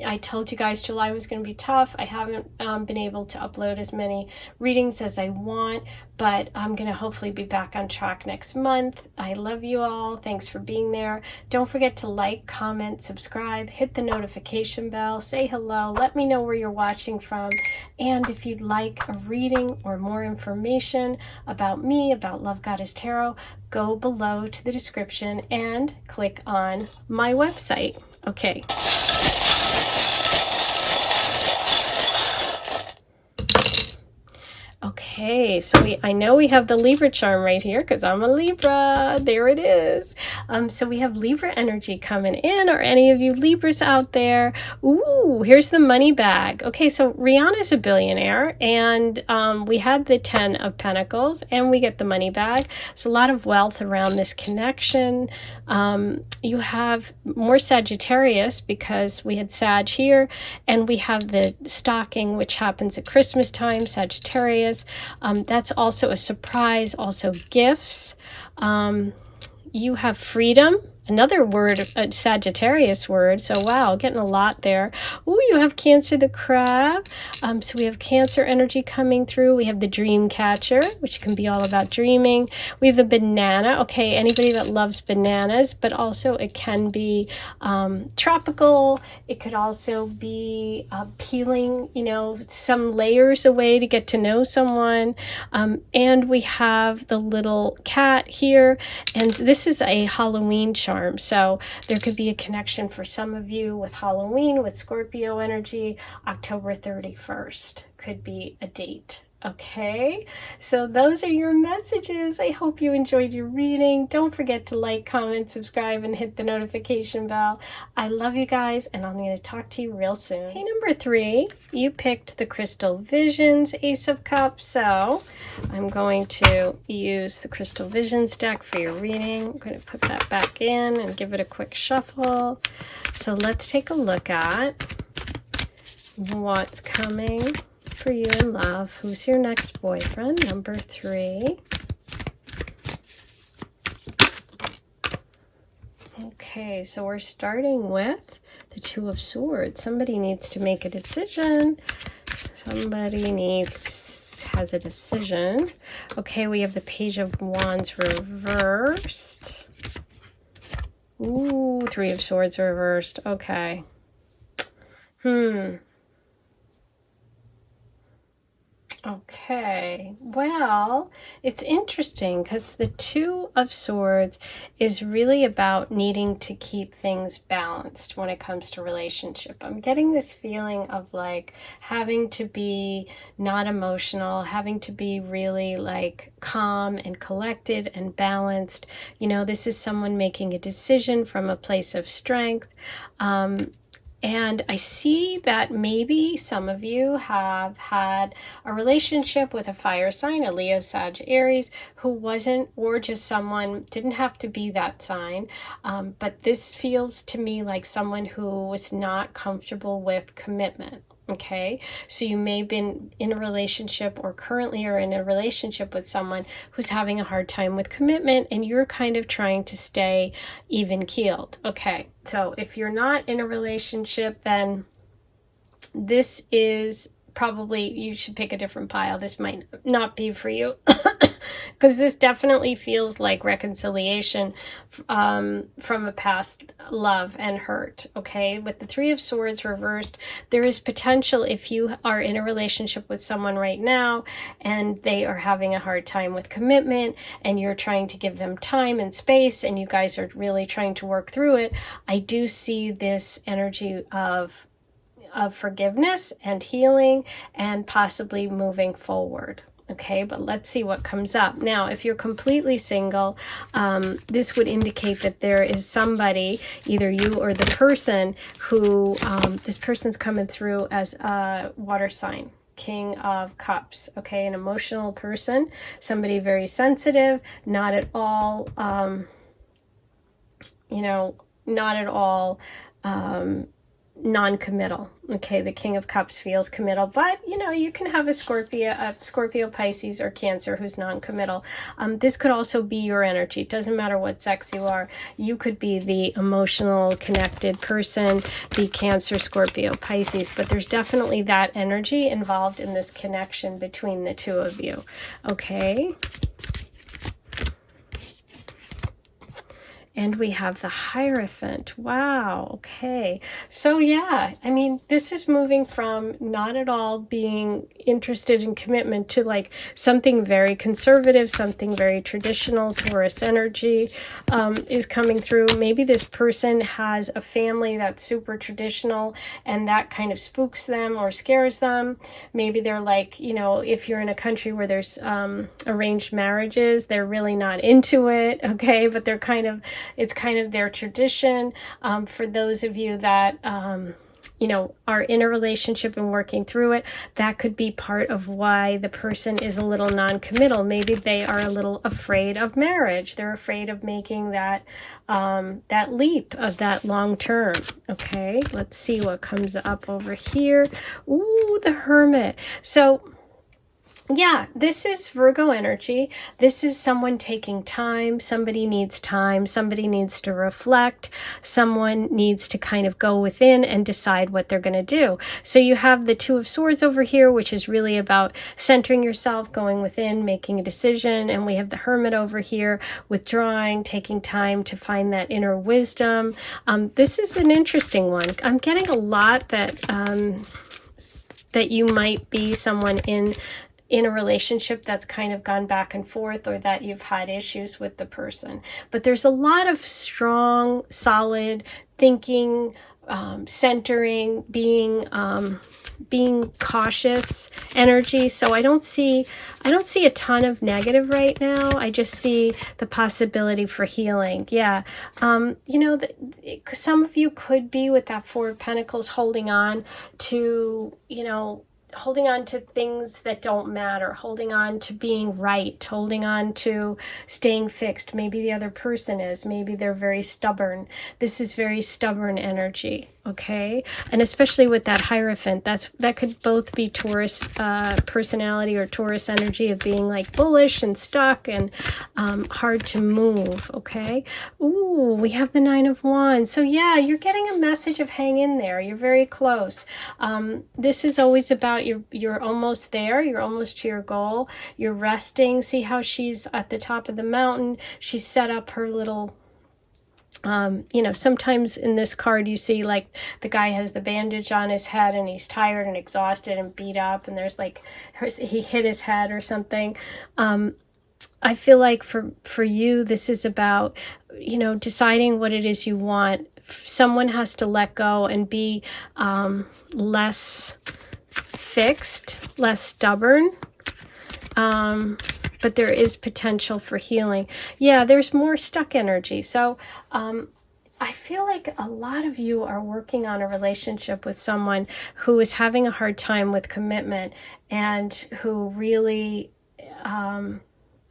I told you guys July was going to be tough. I haven't been able to upload as many readings as I want, but I'm going to hopefully be back on track next month. I love you all. Thanks for being there. Don't forget to like, comment, subscribe, hit the notification bell, say hello, let me know where you're watching from. And if you'd like a reading or more information about me, about Love Goddess Tarot, go below to the description and click on my website. Okay. Okay, so I know we have the Libra charm right here because I'm a Libra. There it is. So we have Libra energy coming in. Are any of you Libras out there? Ooh, here's the money bag. Okay, so Rihanna's a billionaire, and we had the 10 of Pentacles, and we get the money bag. So a lot of wealth around this connection. You have more Sagittarius because we had Sag here, and we have the stocking, which happens at Christmas time, Sagittarius. That's also a surprise, also gifts. You have freedom, another word, a Sagittarius word. So wow, getting a lot there. Oh, you have Cancer the crab. So we have Cancer energy coming through. We have the dream catcher, which can be all about dreaming. We have the banana. Okay, anybody that loves bananas, but also it can be tropical. It could also be peeling, you know, some layers away to get to know someone. And we have the little cat here, and this is a Halloween charm. So there could be a connection for some of you with Halloween, with Scorpio energy. October 31st could be a date. Okay, so those are your messages. I hope you enjoyed your reading. Don't forget to like, comment, subscribe, and hit the notification bell. I love you guys, and I'm going to talk to you real soon. Hey, number 3, you picked the Crystal Visions Ace of Cups, so I'm going to use the Crystal Visions deck for your reading. I'm going to put that back in and give it a quick shuffle. So let's take a look at what's coming for you in love. Who's your next boyfriend? Number 3. Okay, so we're starting with the Two of Swords. Somebody needs to make a decision. Somebody has a decision. Okay, we have the Page of Wands reversed. Ooh, Three of Swords reversed. Okay. Okay, well, it's interesting because the Two of Swords is really about needing to keep things balanced when it comes to relationship. I'm getting this feeling of like having to be not emotional, having to be really like calm and collected and balanced. You know, this is someone making a decision from a place of strength. And I see that maybe some of you have had a relationship with a fire sign, a Leo, Sag, Aries, who wasn't, or just someone, didn't have to be that sign. But this feels to me like someone who was not comfortable with commitment. Okay, so you may have been in a relationship or currently are in a relationship with someone who's having a hard time with commitment, and you're kind of trying to stay even keeled. Okay, so if you're not in a relationship, then this is probably, you should pick a different pile. This might not be for you. Because this definitely feels like reconciliation from a past love and hurt, okay? With the Three of Swords reversed, there is potential if you are in a relationship with someone right now and they are having a hard time with commitment and you're trying to give them time and space and you guys are really trying to work through it. I do see this energy of forgiveness and healing and possibly moving forward. Okay, but let's see what comes up. Now, if you're completely single, this would indicate that there is somebody, either you or the person, who, this person's coming through as a water sign. King of Cups, okay, an emotional person, somebody very sensitive, not at all, you know, not at all, non-committal. Okay, the King of Cups feels committal, but you know, you can have a Scorpio, Pisces, or Cancer who's non-committal. This could also be your energy. It doesn't matter what sex you are. You could be the emotional, connected person, the Cancer, Scorpio, Pisces, but there's definitely that energy involved in this connection between the two of you. Okay. And we have the Hierophant. Wow. Okay. So yeah, I mean, this is moving from not at all being interested in commitment to like something very conservative, something very traditional. Taurus energy is coming through. Maybe this person has a family that's super traditional and that kind of spooks them or scares them. Maybe they're like, you know, if you're in a country where there's arranged marriages, they're really not into it. Okay. But they're kind of, it's kind of their tradition. For those of you that, you know, are in a relationship and working through it, that could be part of why the person is a little non-committal. Maybe they are a little afraid of marriage. They're afraid of making that, that leap of that long term. Okay, let's see what comes up over here. Ooh, the Hermit. So Yeah, this is Virgo energy. This is someone taking time. Somebody needs time. Somebody needs to reflect. Someone needs to kind of go within and decide what they're going to do. So you have the Two of Swords over here, which is really about centering yourself, going within, making a decision. And we have the Hermit over here, withdrawing, taking time to find that inner wisdom. This is an interesting one. I'm getting a lot that that you might be someone in a relationship that's kind of gone back and forth, or that you've had issues with the person. But there's a lot of strong, solid thinking, centering, being cautious energy. So I don't see a ton of negative right now. I just see the possibility for healing. Yeah. You know, some of you could be with that Four of Pentacles holding on to, you know, holding on to things that don't matter, holding on to being right, holding on to staying fixed. Maybe the other person is, maybe they're very stubborn. This is very stubborn energy, okay? And especially with that Hierophant, that could both be Taurus personality or Taurus energy of being like bullish and stuck and hard to move, okay? Ooh, we have the Nine of Wands. So yeah, you're getting a message of hang in there. You're very close. This is always about you're almost there. You're almost to your goal. You're resting. See how she's at the top of the mountain. She's set up her little, you know, sometimes in this card you see like the guy has the bandage on his head and he's tired and exhausted and beat up, and there's like he hit his head or something. I feel like for you, this is about, you know, deciding what it is you want. Someone has to let go and be less fixed, less stubborn. But there is potential for healing. Yeah, there's more stuck energy. So I feel like a lot of you are working on a relationship with someone who is having a hard time with commitment, and who really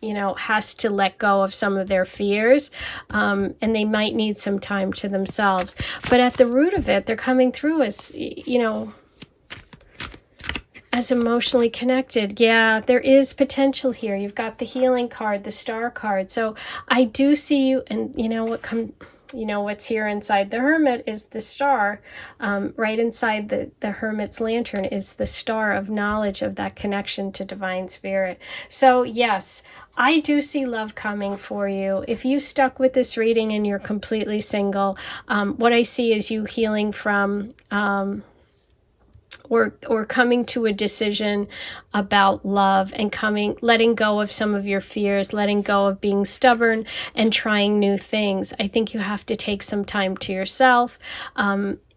you know, has to let go of some of their fears, and they might need some time to themselves. But at the root of it, they're coming through as, you know, as emotionally connected. Yeah, there is potential here. You've got the healing card, the star card. So I do see you, and you know what's here inside the Hermit is the star. Right inside the Hermit's lantern is the star of knowledge, of that connection to divine spirit. So yes, I do see love coming for you. If you stuck with this reading and you're completely single, what I see is you healing from or coming to a decision about love, and letting go of some of your fears, letting go of being stubborn and trying new things. I think you have to take some time to yourself,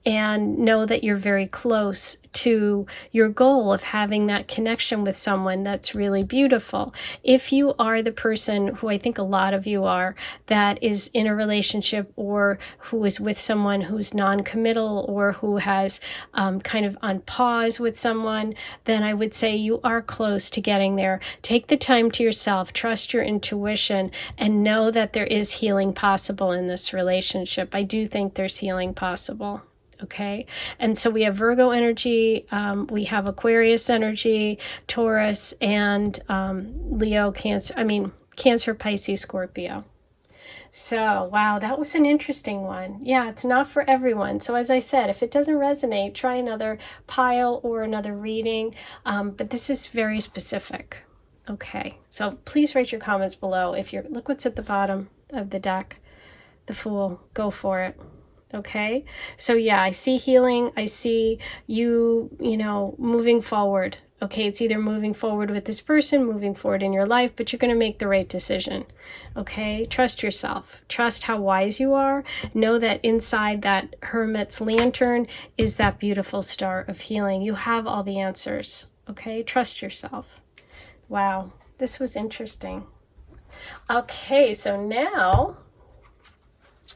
and know that you're very close to your goal of having that connection with someone that's really beautiful. If you are the person, who I think a lot of you are, that is in a relationship or who is with someone who's non-committal, or who has kind of on pause with someone, then I would say you are close to getting there. Take the time to yourself, trust your intuition, and know that there is healing possible in this relationship. I do think there's healing possible. Okay, and so we have Virgo energy, we have Aquarius energy, Taurus, and Leo, Cancer, Pisces, Scorpio. So, wow, that was an interesting one. Yeah, it's not for everyone. So as I said, if it doesn't resonate, try another pile or another reading, but this is very specific. Okay, so please write your comments below. Look what's at the bottom of the deck, the Fool. Go for it. Okay, so yeah, I see healing. I see you, moving forward. Okay, it's either moving forward with this person, moving forward in your life, but you're going to make the right decision. Okay, trust yourself. Trust how wise you are. Know that inside that Hermit's lantern is that beautiful star of healing. You have all the answers. Okay, trust yourself. Wow, this was interesting. Okay, so now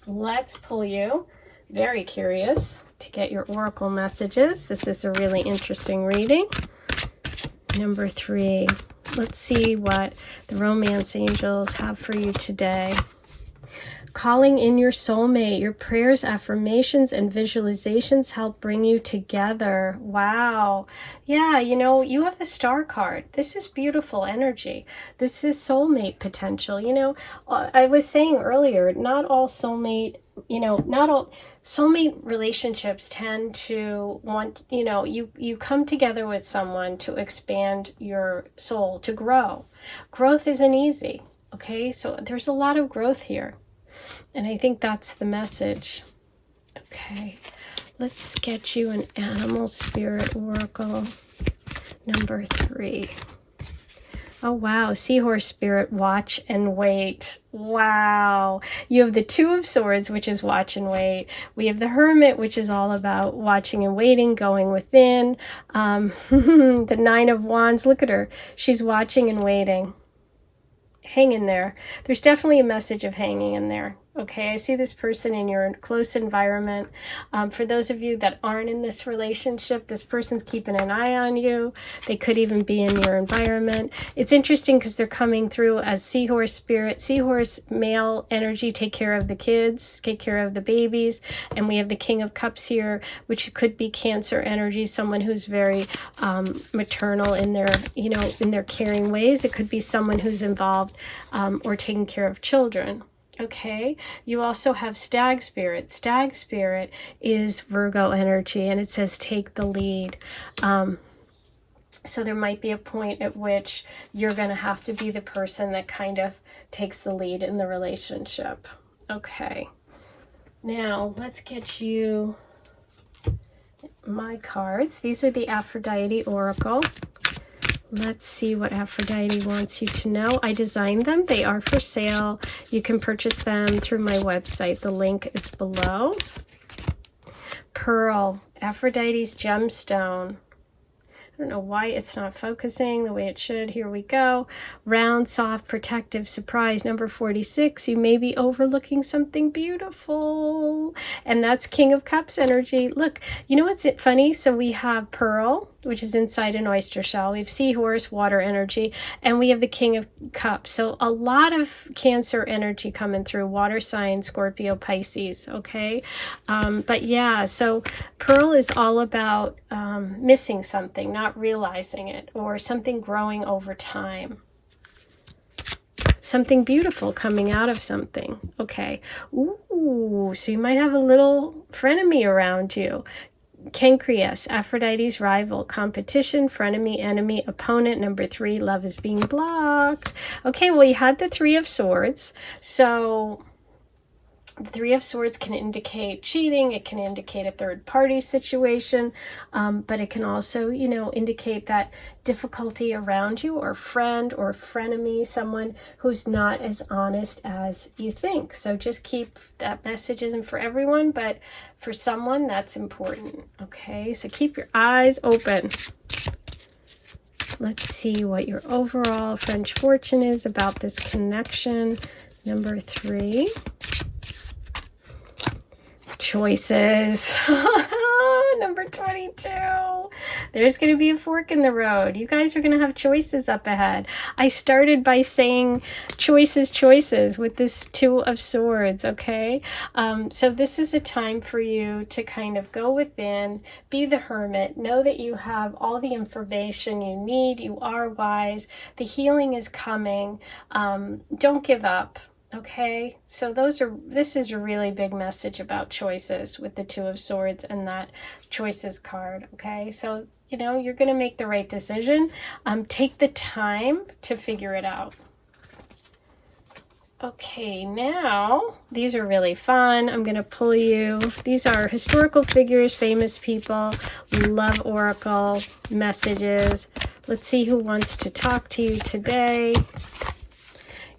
let's pull you. Very curious to get your oracle messages. This is a really interesting reading. Number 3. Let's see what the romance angels have for you today. calling in your soulmate. Your prayers, affirmations, and visualizations help bring you together. Wow. Yeah, you know, you have the Star card. This is beautiful energy. This is soulmate potential. You know, I was saying earlier, not all soulmate relationships tend to want, you come together with someone to expand your soul, to grow. Growth isn't easy. Okay, so there's a lot of growth here. And I think that's the message. Okay, let's get you an animal spirit oracle. Number 3. Oh, wow. Seahorse spirit, watch and wait. Wow. You have the 2 of Swords, which is watch and wait. We have the Hermit, which is all about watching and waiting, going within. The 9 of Wands, look at her. She's watching and waiting. Hang in there. There's definitely a message of hanging in there. Okay, I see this person in your close environment. For those of you that aren't in this relationship, this person's keeping an eye on you. They could even be in your environment. It's interesting because they're coming through as Seahorse spirit. Seahorse male energy, take care of the kids, take care of the babies. And we have the King of Cups here, which could be Cancer energy, someone who's very maternal in their, in their caring ways. It could be someone who's involved or taking care of children. Okay, you also have Stag spirit. Stag spirit is Virgo energy, and it says take the lead. So there might be a point at which you're going to have to be the person that kind of takes the lead in the relationship. Okay, now let's get you my cards. These are the Aphrodite Oracle. Let's see what Aphrodite wants you to know. I designed them. They are for sale. You can purchase them through my website. The link is below. Pearl, Aphrodite's gemstone. I don't know why it's not focusing the way it should. Here we go. Round, soft, protective, surprise. Number 46. You may be overlooking something beautiful. And that's King of Cups energy. Look, you know what's funny? So we have Pearl, which is inside an oyster shell. We have Seahorse, water energy. And we have the King of Cups. So a lot of Cancer energy coming through. Water sign, Scorpio, Pisces. Okay. But yeah, so Pearl is all about missing something, not realizing it, or something growing over time. Something beautiful coming out of something. Okay. Ooh, so you might have a little frenemy around you. Cancreas, Aphrodite's rival, competition, frenemy, enemy, opponent. Number 3, love is being blocked. Okay, well, you had the 3 of Swords. So the 3 of Swords can indicate cheating. It can indicate a third-party situation, but it can also, indicate that difficulty around you, or friend or frenemy, someone who's not as honest as you think. So just keep that message isn't for everyone, but for someone that's important. Okay, so keep your eyes open. Let's see what your overall French fortune is about this connection. Number 3. Choices. Number 22. There's going to be a fork in the road. You guys are going to have choices up ahead. I started by saying choices with this 2 of Swords, okay? So this is a time for you to kind of go within, be the hermit, know that you have all the information you need, you are wise, the healing is coming, don't give up. Okay, so this is a really big message about choices with the 2 of Swords and that choices card. Okay, so you're going to make the right decision. Take the time to figure it out. Okay, now these are really fun. I'm going to pull you. These are historical figures, famous people, love oracle messages. Let's see who wants to talk to you today.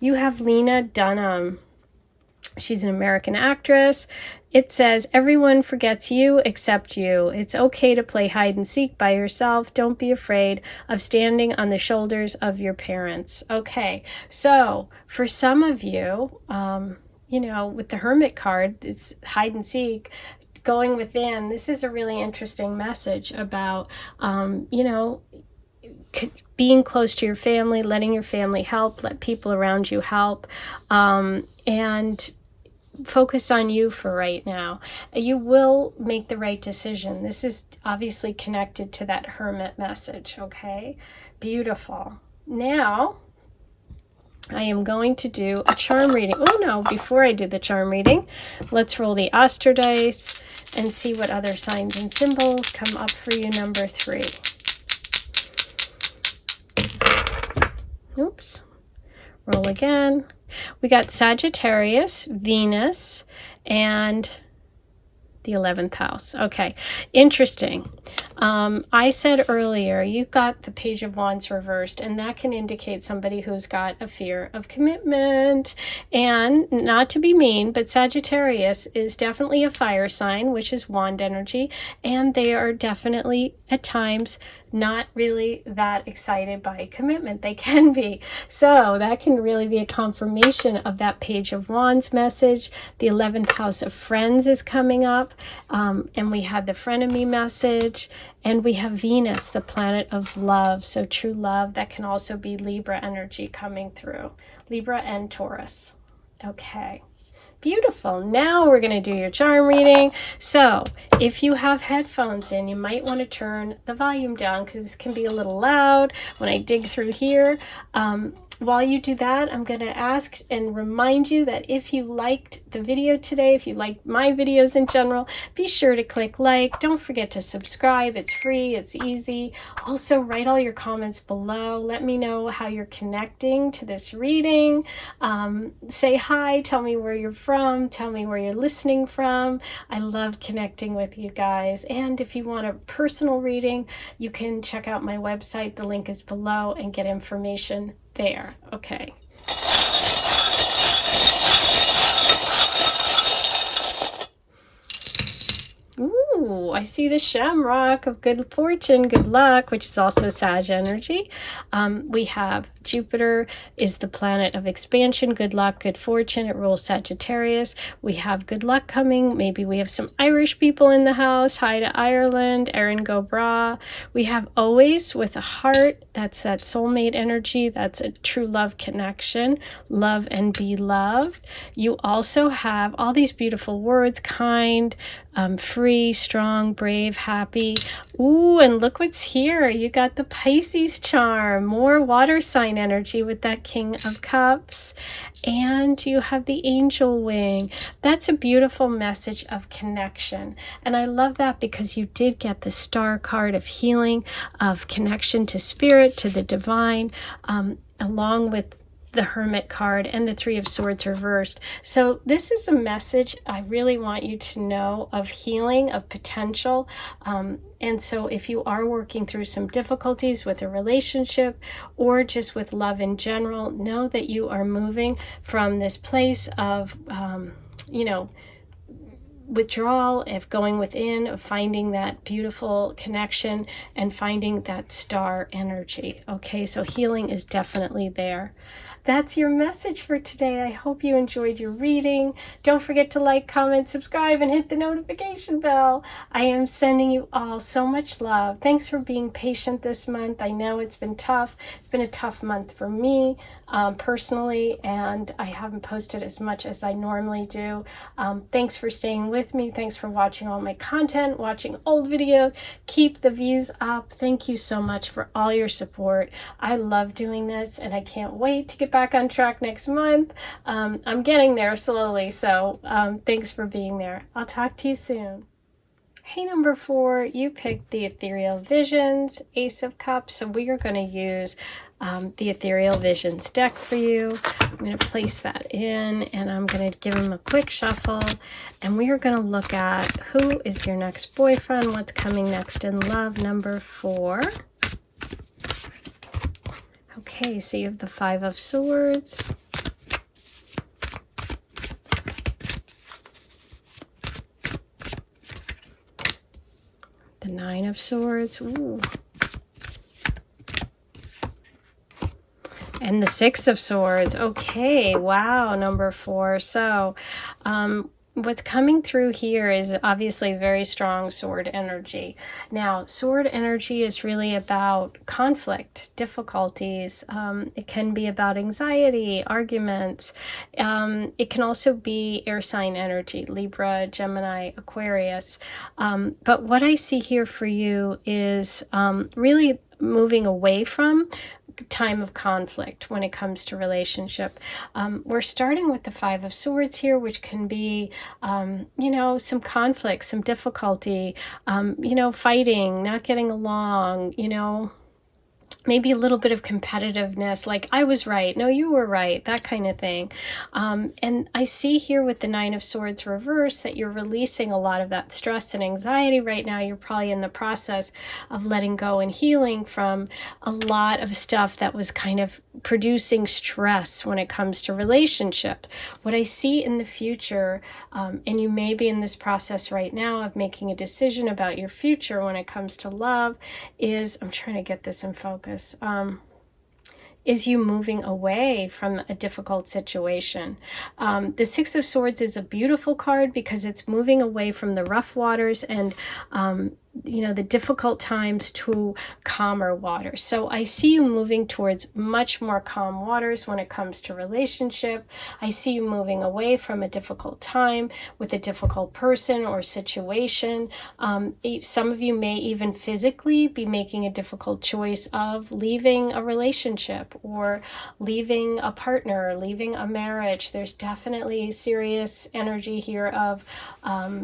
You have Lena Dunham. She's an American actress. It says, everyone forgets you except you. It's okay to play hide and seek by yourself. Don't be afraid of standing on the shoulders of your parents. Okay, so for some of you, with the Hermit card, it's hide and seek, going within. This is a really interesting message about, being close to your family, letting your family help, let people around you help, and focus on you for right now. You will make the right decision. This is obviously connected to that Hermit message, okay? Beautiful. Now, I am going to do a charm reading. Oh no, before I do the charm reading, let's roll the Astro dice and see what other signs and symbols come up for you, number 3. Oops. Roll again. We got Sagittarius, Venus, and the 11th house. Okay, interesting. I said earlier, you got the Page of Wands reversed, and that can indicate somebody who's got a fear of commitment. And not to be mean, but Sagittarius is definitely a fire sign, which is wand energy, and they are definitely at times not really that excited by commitment. They can be. So that can really be a confirmation of that Page of Wands message. The 11th house of friends is coming up, and we had the frenemy message, and we have Venus, the planet of love. So true love, that can also be Libra energy coming through. Libra and Taurus. Okay. Beautiful. Now we're going to do your charm reading. So if you have headphones in, you might want to turn the volume down because this can be a little loud when I dig through here. While you do that, I'm going to ask and remind you that if you liked the video today, if you liked my videos in general, be sure to click like. Don't forget to subscribe. It's free. It's easy. Also, write all your comments below. Let me know how you're connecting to this reading. Say hi. Tell me where you're from. Tell me where you're listening from. I love connecting with you guys. And if you want a personal reading, you can check out my website. The link is below and get information there. Okay. Ooh, I see the shamrock of good fortune, good luck, which is also Sag energy. We have Jupiter is the planet of expansion, good luck, good fortune. It rules Sagittarius. We have good luck coming. Maybe we have some Irish people in the house. Hi to Ireland, Erin Go Bra. We have always with a heart. That's that soulmate energy. That's a true love connection. Love and be loved. You also have all these beautiful words, kind, free, strong, brave, happy. Ooh, and look what's here. You got the Pisces charm, more water sign energy with that King of Cups. And you have the angel wing. That's a beautiful message of connection. And I love that because you did get the star card of healing, of connection to spirit, to the divine, along with the Hermit card and the Three of Swords reversed. So this is a message I really want you to know of healing, of potential. And so if you are working through some difficulties with a relationship or just with love in general, know that you are moving from this place of, withdrawal, of going within, of finding that beautiful connection and finding that star energy. Okay, so healing is definitely there. That's your message for today. I hope you enjoyed your reading. Don't forget to like, comment, subscribe, and hit the notification bell. I am sending you all so much love. Thanks for being patient this month. I know it's been tough. It's been a tough month for me personally, and I haven't posted as much as I normally do. Thanks for staying with me. Thanks for watching all my content, watching old videos. Keep the views up. Thank you so much for all your support. I love doing this, and I can't wait to get back on track next month. I'm getting there slowly, so thanks for being there. I'll talk to you soon. Hey, number 4, you picked the Ethereal Visions, Ace of Cups, so we are going to use the Ethereal Visions deck for you. I'm going to place that in, and I'm going to give him a quick shuffle, and we are going to look at who is your next boyfriend, what's coming next in love, number 4. Okay, so you have the 5 of Swords, the 9 of Swords, ooh, and the 6 of Swords. Okay, wow, number 4. So what's coming through here is obviously very strong sword energy. Now, sword energy is really about conflict, difficulties. It can be about anxiety, arguments. It can also be air sign energy, Libra, Gemini, Aquarius. But what I see here for you is really moving away from time of conflict when it comes to relationship. We're starting with the Five of Swords here, which can be, some conflict, some difficulty, fighting, not getting along, maybe a little bit of competitiveness, like I was right, no, you were right, that kind of thing. And I see here with the Nine of Swords reversed that you're releasing a lot of that stress and anxiety right now. You're probably in the process of letting go and healing from a lot of stuff that was kind of producing stress when it comes to relationship. What I see in the future, and you may be in this process right now of making a decision about your future when it comes to love, is, I'm trying to get this in focus, is you moving away from a difficult situation. The Six of Swords is a beautiful card because it's moving away from the rough waters and the difficult times to calmer waters. So I see you moving towards much more calm waters when it comes to relationship. I see you moving away from a difficult time with a difficult person or situation. Some of you may even physically be making a difficult choice of leaving a relationship or leaving a partner, leaving a marriage. There's definitely serious energy here of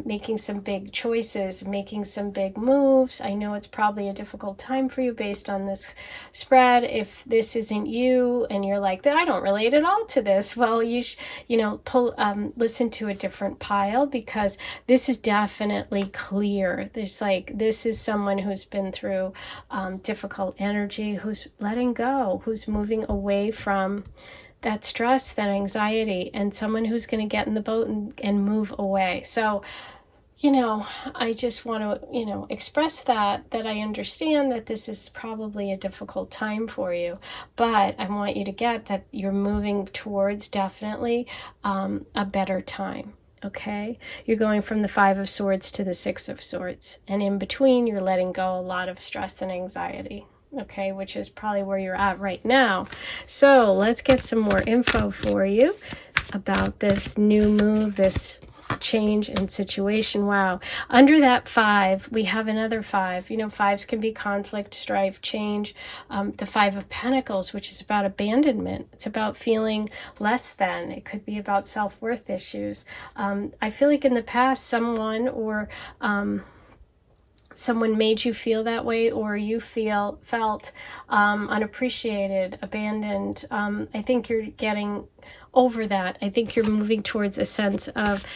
making some big choices, making some big moves. I know it's probably a difficult time for you based on this spread. If this isn't you and you're like, I don't relate at all to this, well, you listen to a different pile, because this is definitely clear. This is someone who's been through difficult energy, who's letting go, who's moving away from that stress, that anxiety, and someone who's going to get in the boat and move away. So I just want to, express that I understand that this is probably a difficult time for you, but I want you to get that you're moving towards definitely a better time. Okay, you're going from the Five of Swords to the Six of Swords, and in between you're letting go a lot of stress and anxiety. Okay, which is probably where you're at right now. So let's get some more info for you about this new move, this change in situation. Wow. Under that five, we have another five. Fives can be conflict, strife, change. The Five of Pentacles, which is about abandonment. It's about feeling less than. It could be about self-worth issues. I feel like in the past, someone made you feel that way, or you felt unappreciated, abandoned. I think you're getting over that. I think you're moving towards a sense of,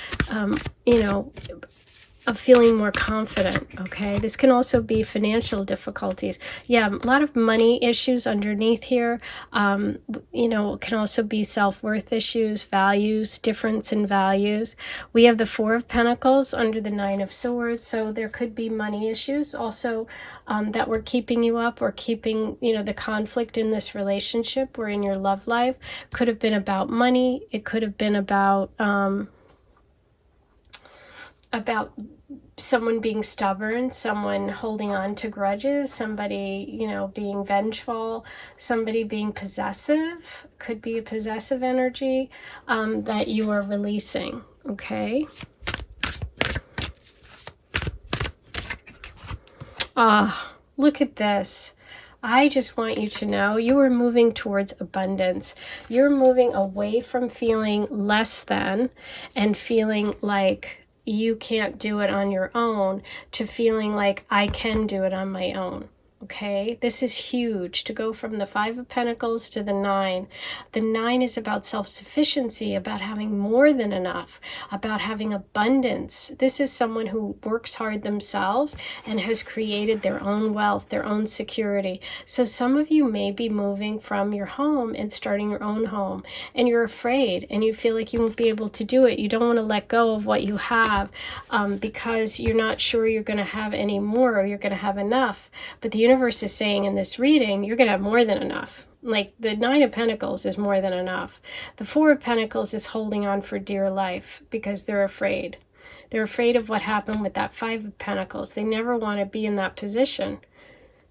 of feeling more confident. Okay, this can also be financial difficulties. Yeah, a lot of money issues underneath here. It can also be self-worth issues, values, difference in values. We have the Four of Pentacles under the Nine of Swords, so there could be money issues also that were keeping you up, or keeping the conflict in this relationship or in your love life. Could have been about money. It could have been about someone being stubborn, someone holding on to grudges, somebody, being vengeful, somebody being possessive. Could be a possessive energy that you are releasing. Okay. Look at this. I just want you to know you are moving towards abundance. You're moving away from feeling less than and feeling like you can't do it on your own to feeling like I can do it on my own. Okay, this is huge, to go from the Five of Pentacles to the Nine. The Nine is about self-sufficiency, about having more than enough, about having abundance. This is someone who works hard themselves and has created their own wealth, their own security. So some of you may be moving from your home and starting your own home, and you're afraid and you feel like you won't be able to do it. You don't want to let go of what you have because you're not sure you're going to have any more, or you're going to have enough. But the universe is saying in this reading, you're going to have more than enough. Like the Nine of Pentacles is more than enough. The Four of Pentacles is holding on for dear life because they're afraid. They're afraid of what happened with that Five of Pentacles. They never want to be in that position.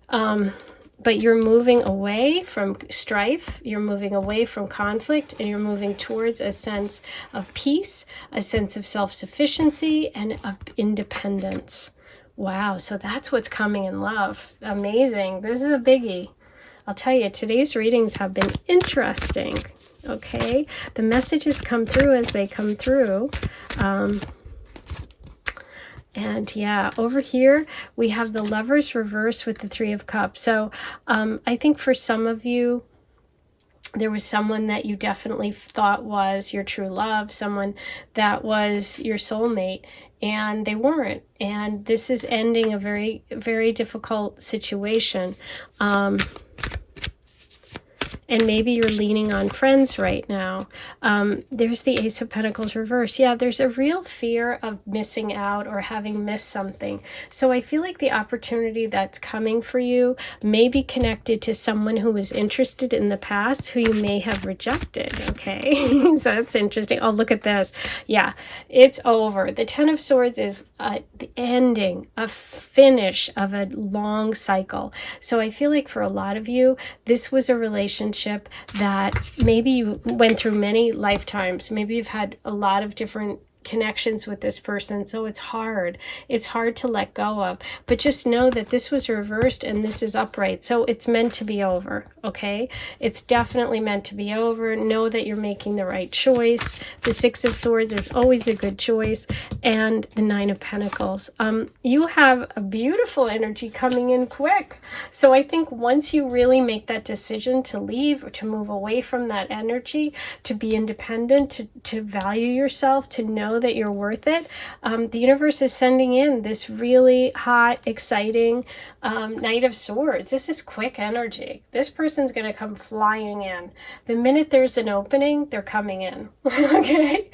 But you're moving away from strife, you're moving away from conflict, and you're moving towards a sense of peace, a sense of self-sufficiency, and of independence. Wow, so that's what's coming in love. Amazing. This is a biggie. I'll tell you, today's readings have been interesting. Okay, the messages come through as they come through. And yeah, over here we have the Lovers reverse with the Three of Cups. So I think for some of you, there was someone that you definitely thought was your true love, someone that was your soulmate, and they weren't. And this is ending a very, very difficult situation. And maybe you're leaning on friends right now. There's the Ace of Pentacles reverse. Yeah, there's a real fear of missing out or having missed something. So I feel like the opportunity that's coming for you may be connected to someone who was interested in the past who you may have rejected, okay? So that's interesting. Oh, look at this. Yeah, it's over. The Ten of Swords is the ending, a finish of a long cycle. So I feel like for a lot of you, this was a relationship that maybe you went through many lifetimes. Maybe you've had a lot of different connections with this person, so it's hard to let go of. But just know that this was reversed and this is upright, so it's meant to be over. Okay, it's definitely meant to be over. Know that you're making the right choice. The Six of Swords is always a good choice, and the Nine of Pentacles. You have a beautiful energy coming in quick. So I think once you really make that decision to leave or to move away from that energy, to be independent, to value yourself, to know that you're worth it, the universe is sending in this really hot, exciting Knight of Swords. This is quick energy. This person's going to come flying in. The minute there's an opening, they're coming in. Okay?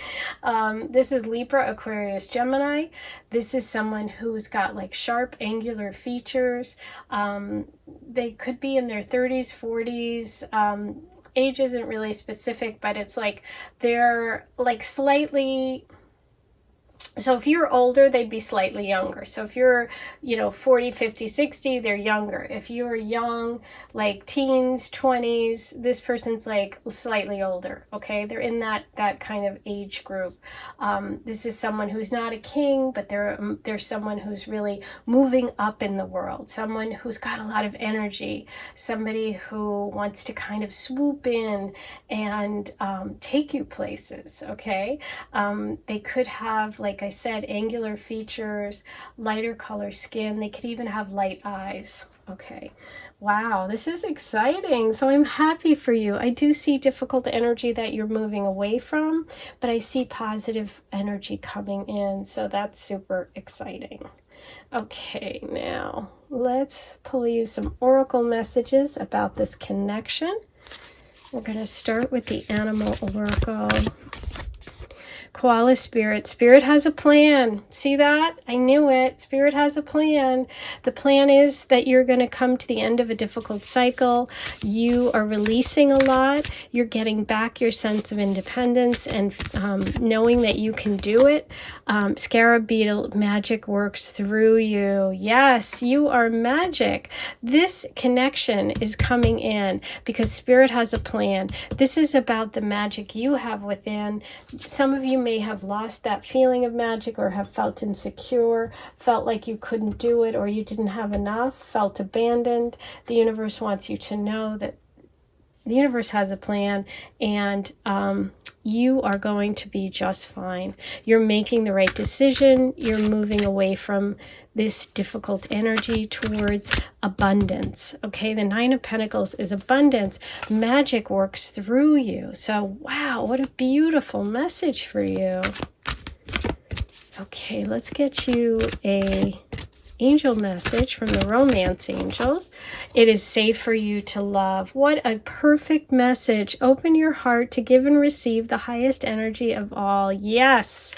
This is Libra, Aquarius, Gemini. This is someone who's got like sharp, angular features. They could be in their 30s, 40s. Age isn't really specific, but it's like they're like slightly... So if you're older, they'd be slightly younger. So if you're, 40, 50, 60, they're younger. If you're young, like teens, 20s, this person's like slightly older, okay? They're in that kind of age group. This is someone who's not a king, but they're someone who's really moving up in the world, someone who's got a lot of energy, somebody who wants to kind of swoop in and take you places, okay? They could have, like I said, angular features, lighter color skin. They could even have light eyes. Okay. Wow, this is exciting. So I'm happy for you. I do see difficult energy that you're moving away from, but I see positive energy coming in. So that's super exciting. Okay, now let's pull you some oracle messages about this connection. We're going to start with the animal oracle. Koala Spirit. Spirit has a plan. See that? I knew it. Spirit has a plan. The plan is that you're going to come to the end of a difficult cycle. You are releasing a lot. You're getting back your sense of independence and knowing that you can do it. Scarab Beetle, magic works through you. Yes, you are magic. This connection is coming in because Spirit has a plan. This is about the magic you have within. Some of you may have lost that feeling of magic or have felt insecure, felt like you couldn't do it or you didn't have enough, felt abandoned. The universe wants you to know that the universe has a plan, and you are going to be just fine. You're making the right decision. You're moving away from this difficult energy towards abundance. Okay, the Nine of Pentacles is abundance. Magic works through you. So, wow, what a beautiful message for you. Okay, let's get you a angel message from the romance angels. It is safe for you to love. What a perfect message. Open your heart to give and receive the highest energy of all. Yes,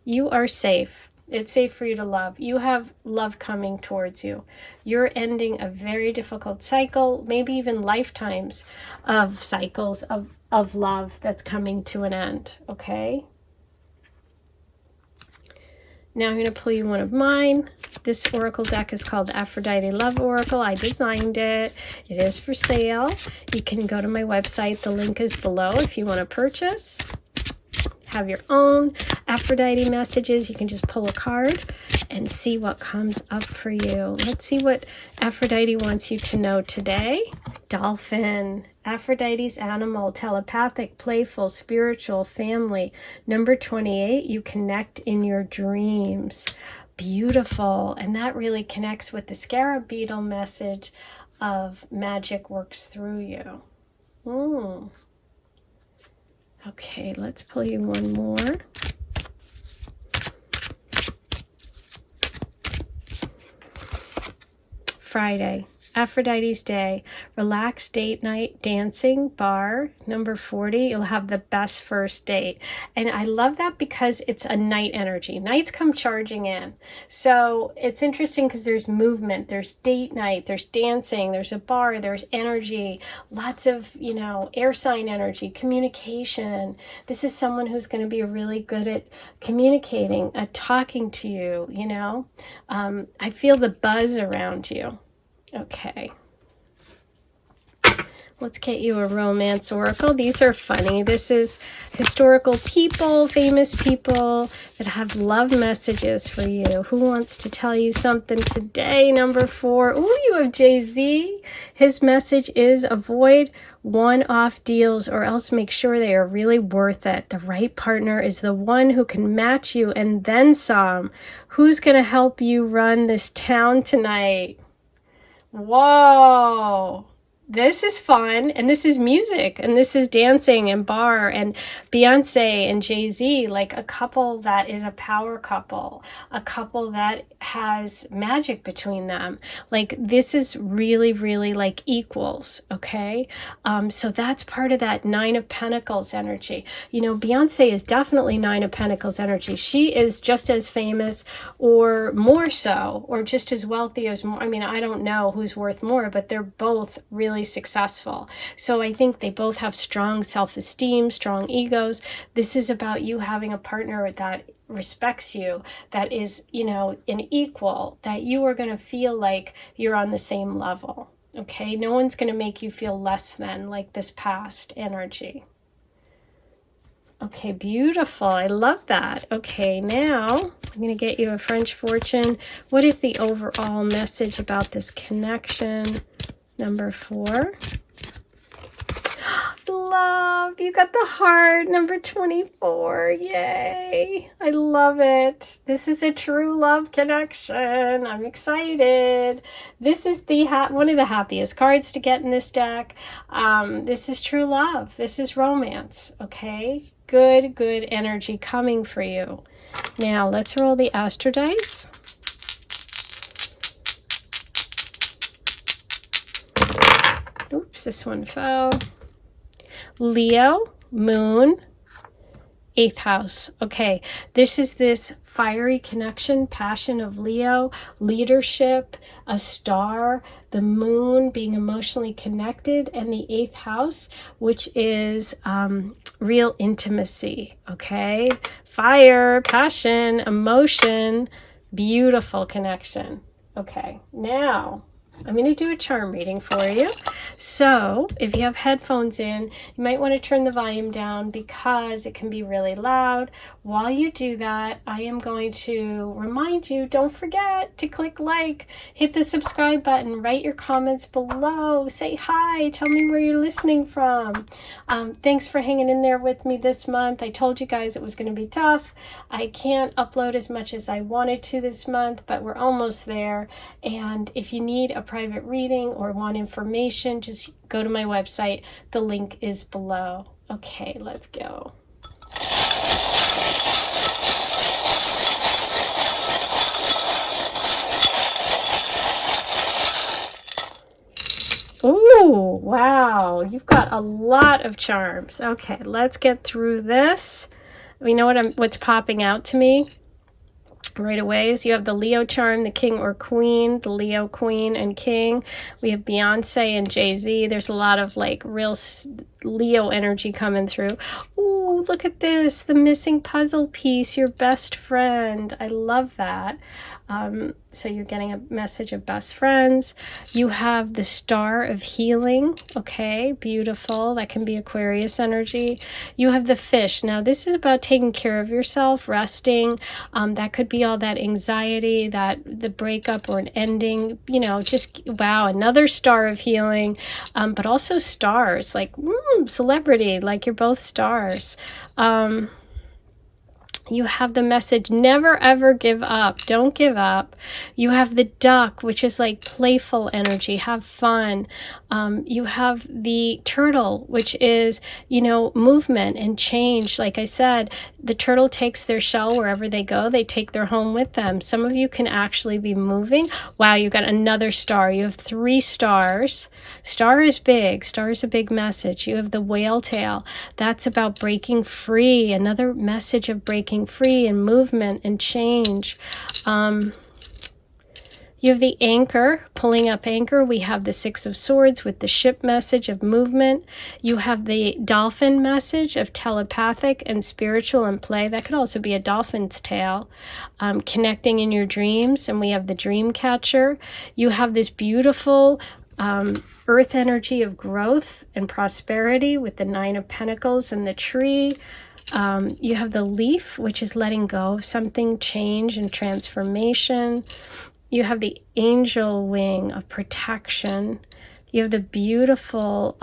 you are safe. It's safe for you to love. You have love coming towards you. You're ending a very difficult cycle, maybe even lifetimes of cycles of love that's coming to an end, okay? Now I'm going to pull you one of mine. This oracle deck is called Aphrodite Love Oracle. I designed it. It is for sale. You can go to my website. The link is below if you want to purchase. Have your own Aphrodite messages. You can just pull a card and see what comes up for you. Let's see what Aphrodite wants you to know today. Dolphin. Aphrodite's animal, telepathic, playful, spiritual, family. Number 28, you connect in your dreams. Beautiful. And that really connects with the scarab beetle message of magic works through you. Okay, let's pull you one more. Friday. Aphrodite's day, relaxed date night, dancing, bar, number 40, you'll have the best first date. And I love that because it's a night energy. Nights come charging in. So it's interesting because there's movement, there's date night, there's dancing, there's a bar, there's energy, lots of, air sign energy, communication. This is someone who's going to be really good at communicating, at talking to you, I feel the buzz around you. Okay, let's get you a romance oracle. These are funny. This is historical people, famous people that have love messages for you. Who wants to tell you something today? Number 4. Ooh, you have Jay-Z. His message is avoid one-off deals or else make sure they are really worth it. The right partner is the one who can match you and then some. Who's going to help you run this town tonight? Whoa, this is fun, and this is music, and this is dancing and bar, and Beyonce and Jay-Z, like a couple that is a power couple, a couple that has magic between them. Like, this is really, really like equals, okay? So that's part of that 9 of Pentacles energy. Beyonce is definitely 9 of Pentacles energy. She is just as famous or more so, or just as wealthy as more. I mean, I don't know who's worth more, but they're both really successful. So I think they both have strong self-esteem, strong egos. This is about you having a partner that respects you, that is, an equal, that you are going to feel like you're on the same level. Okay, no one's going to make you feel less than, like this past energy. Okay, beautiful. I love that. Okay, now I'm going to get you a French fortune. What is the overall message about this connection? Number 4. Love. You got the heart. Number 24. Yay. I love it. This is a true love connection. I'm excited. This is one of the happiest cards to get in this deck. This is true love. This is romance. Okay. Good energy coming for you. Now let's roll the Astro dice. Oops, this one fell. Leo, moon, 8th house. Okay, this is this fiery connection, passion of Leo, leadership, a star, the moon being emotionally connected, and the 8th house, which is real intimacy. Okay, fire, passion, emotion, beautiful connection. Okay, now I'm going to do a charm reading for you. So if you have headphones in, you might want to turn the volume down because it can be really loud. While you do that, I am going to remind you, don't forget to click like, hit the subscribe button, write your comments below, say hi, tell me where you're listening from. Thanks for hanging in there with me this month. I told you guys it was going to be tough. I can't upload as much as I wanted to this month, but we're almost there. And if you need a private reading or want information, just go to my website. The link is below. Okay, let's go. Ooh, wow, you've got a lot of charms. Okay, let's get through this. We know what's popping out to me. right away is you have the Leo charm, the king or queen, the Leo queen and king. We have Beyonce and Jay-Z. There's a lot of like real Leo energy coming through. Ooh, look at this, the missing puzzle piece, your best friend. I love that. So you're getting a message of best friends. You have the star of healing. Okay, beautiful. That can be Aquarius energy. You have the fish. Now this is about taking care of yourself, resting. That could be all that anxiety, that the breakup or an ending, you know, just wow, another star of healing. But also stars, like celebrity, like you're both stars. You have the message, never ever give up. Don't give up. You have the duck, which is like playful energy. Have fun. You have the turtle, which is, you know, movement and change. Like I said, the turtle takes their shell wherever they go. They take their home with them. Some of you can actually be moving. Wow, you got another star. You have 3 stars. Star is big. Star is a big message. You have the whale tail. That's about breaking free. Another message of breaking free and movement and change. You have the anchor, pulling up anchor. We have the 6 of swords with the ship message of movement. You have the dolphin message of telepathic and spiritual and play. That could also be a dolphin's tail, connecting in your dreams. And we have the dream catcher. You have this beautiful earth energy of growth and prosperity with the 9 of Pentacles and the tree. You have the leaf, which is letting go of something, change and transformation. You have the angel wing of protection. You have the beautiful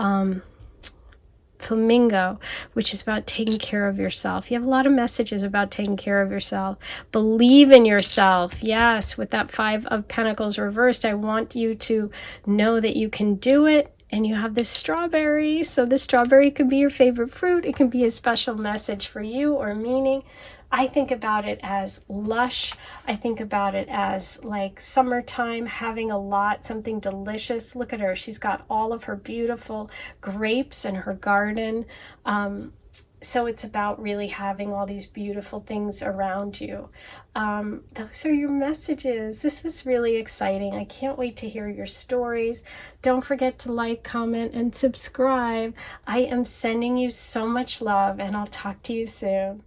flamingo, which is about taking care of yourself. You have a lot of messages about taking care of yourself. Believe in yourself. Yes, with that 5 of Pentacles reversed, I want you to know that you can do it. And you have this strawberry. So the strawberry could be your favorite fruit. It can be a special message for you or meaning. I think about it as lush. I think about it as like summertime, having a lot, something delicious. Look at her. She's got all of her beautiful grapes in her garden. So it's about really having all these beautiful things around you. Those are your messages. This was really exciting. I can't wait to hear your stories. Don't forget to like, comment, and subscribe. I am sending you so much love, and I'll talk to you soon.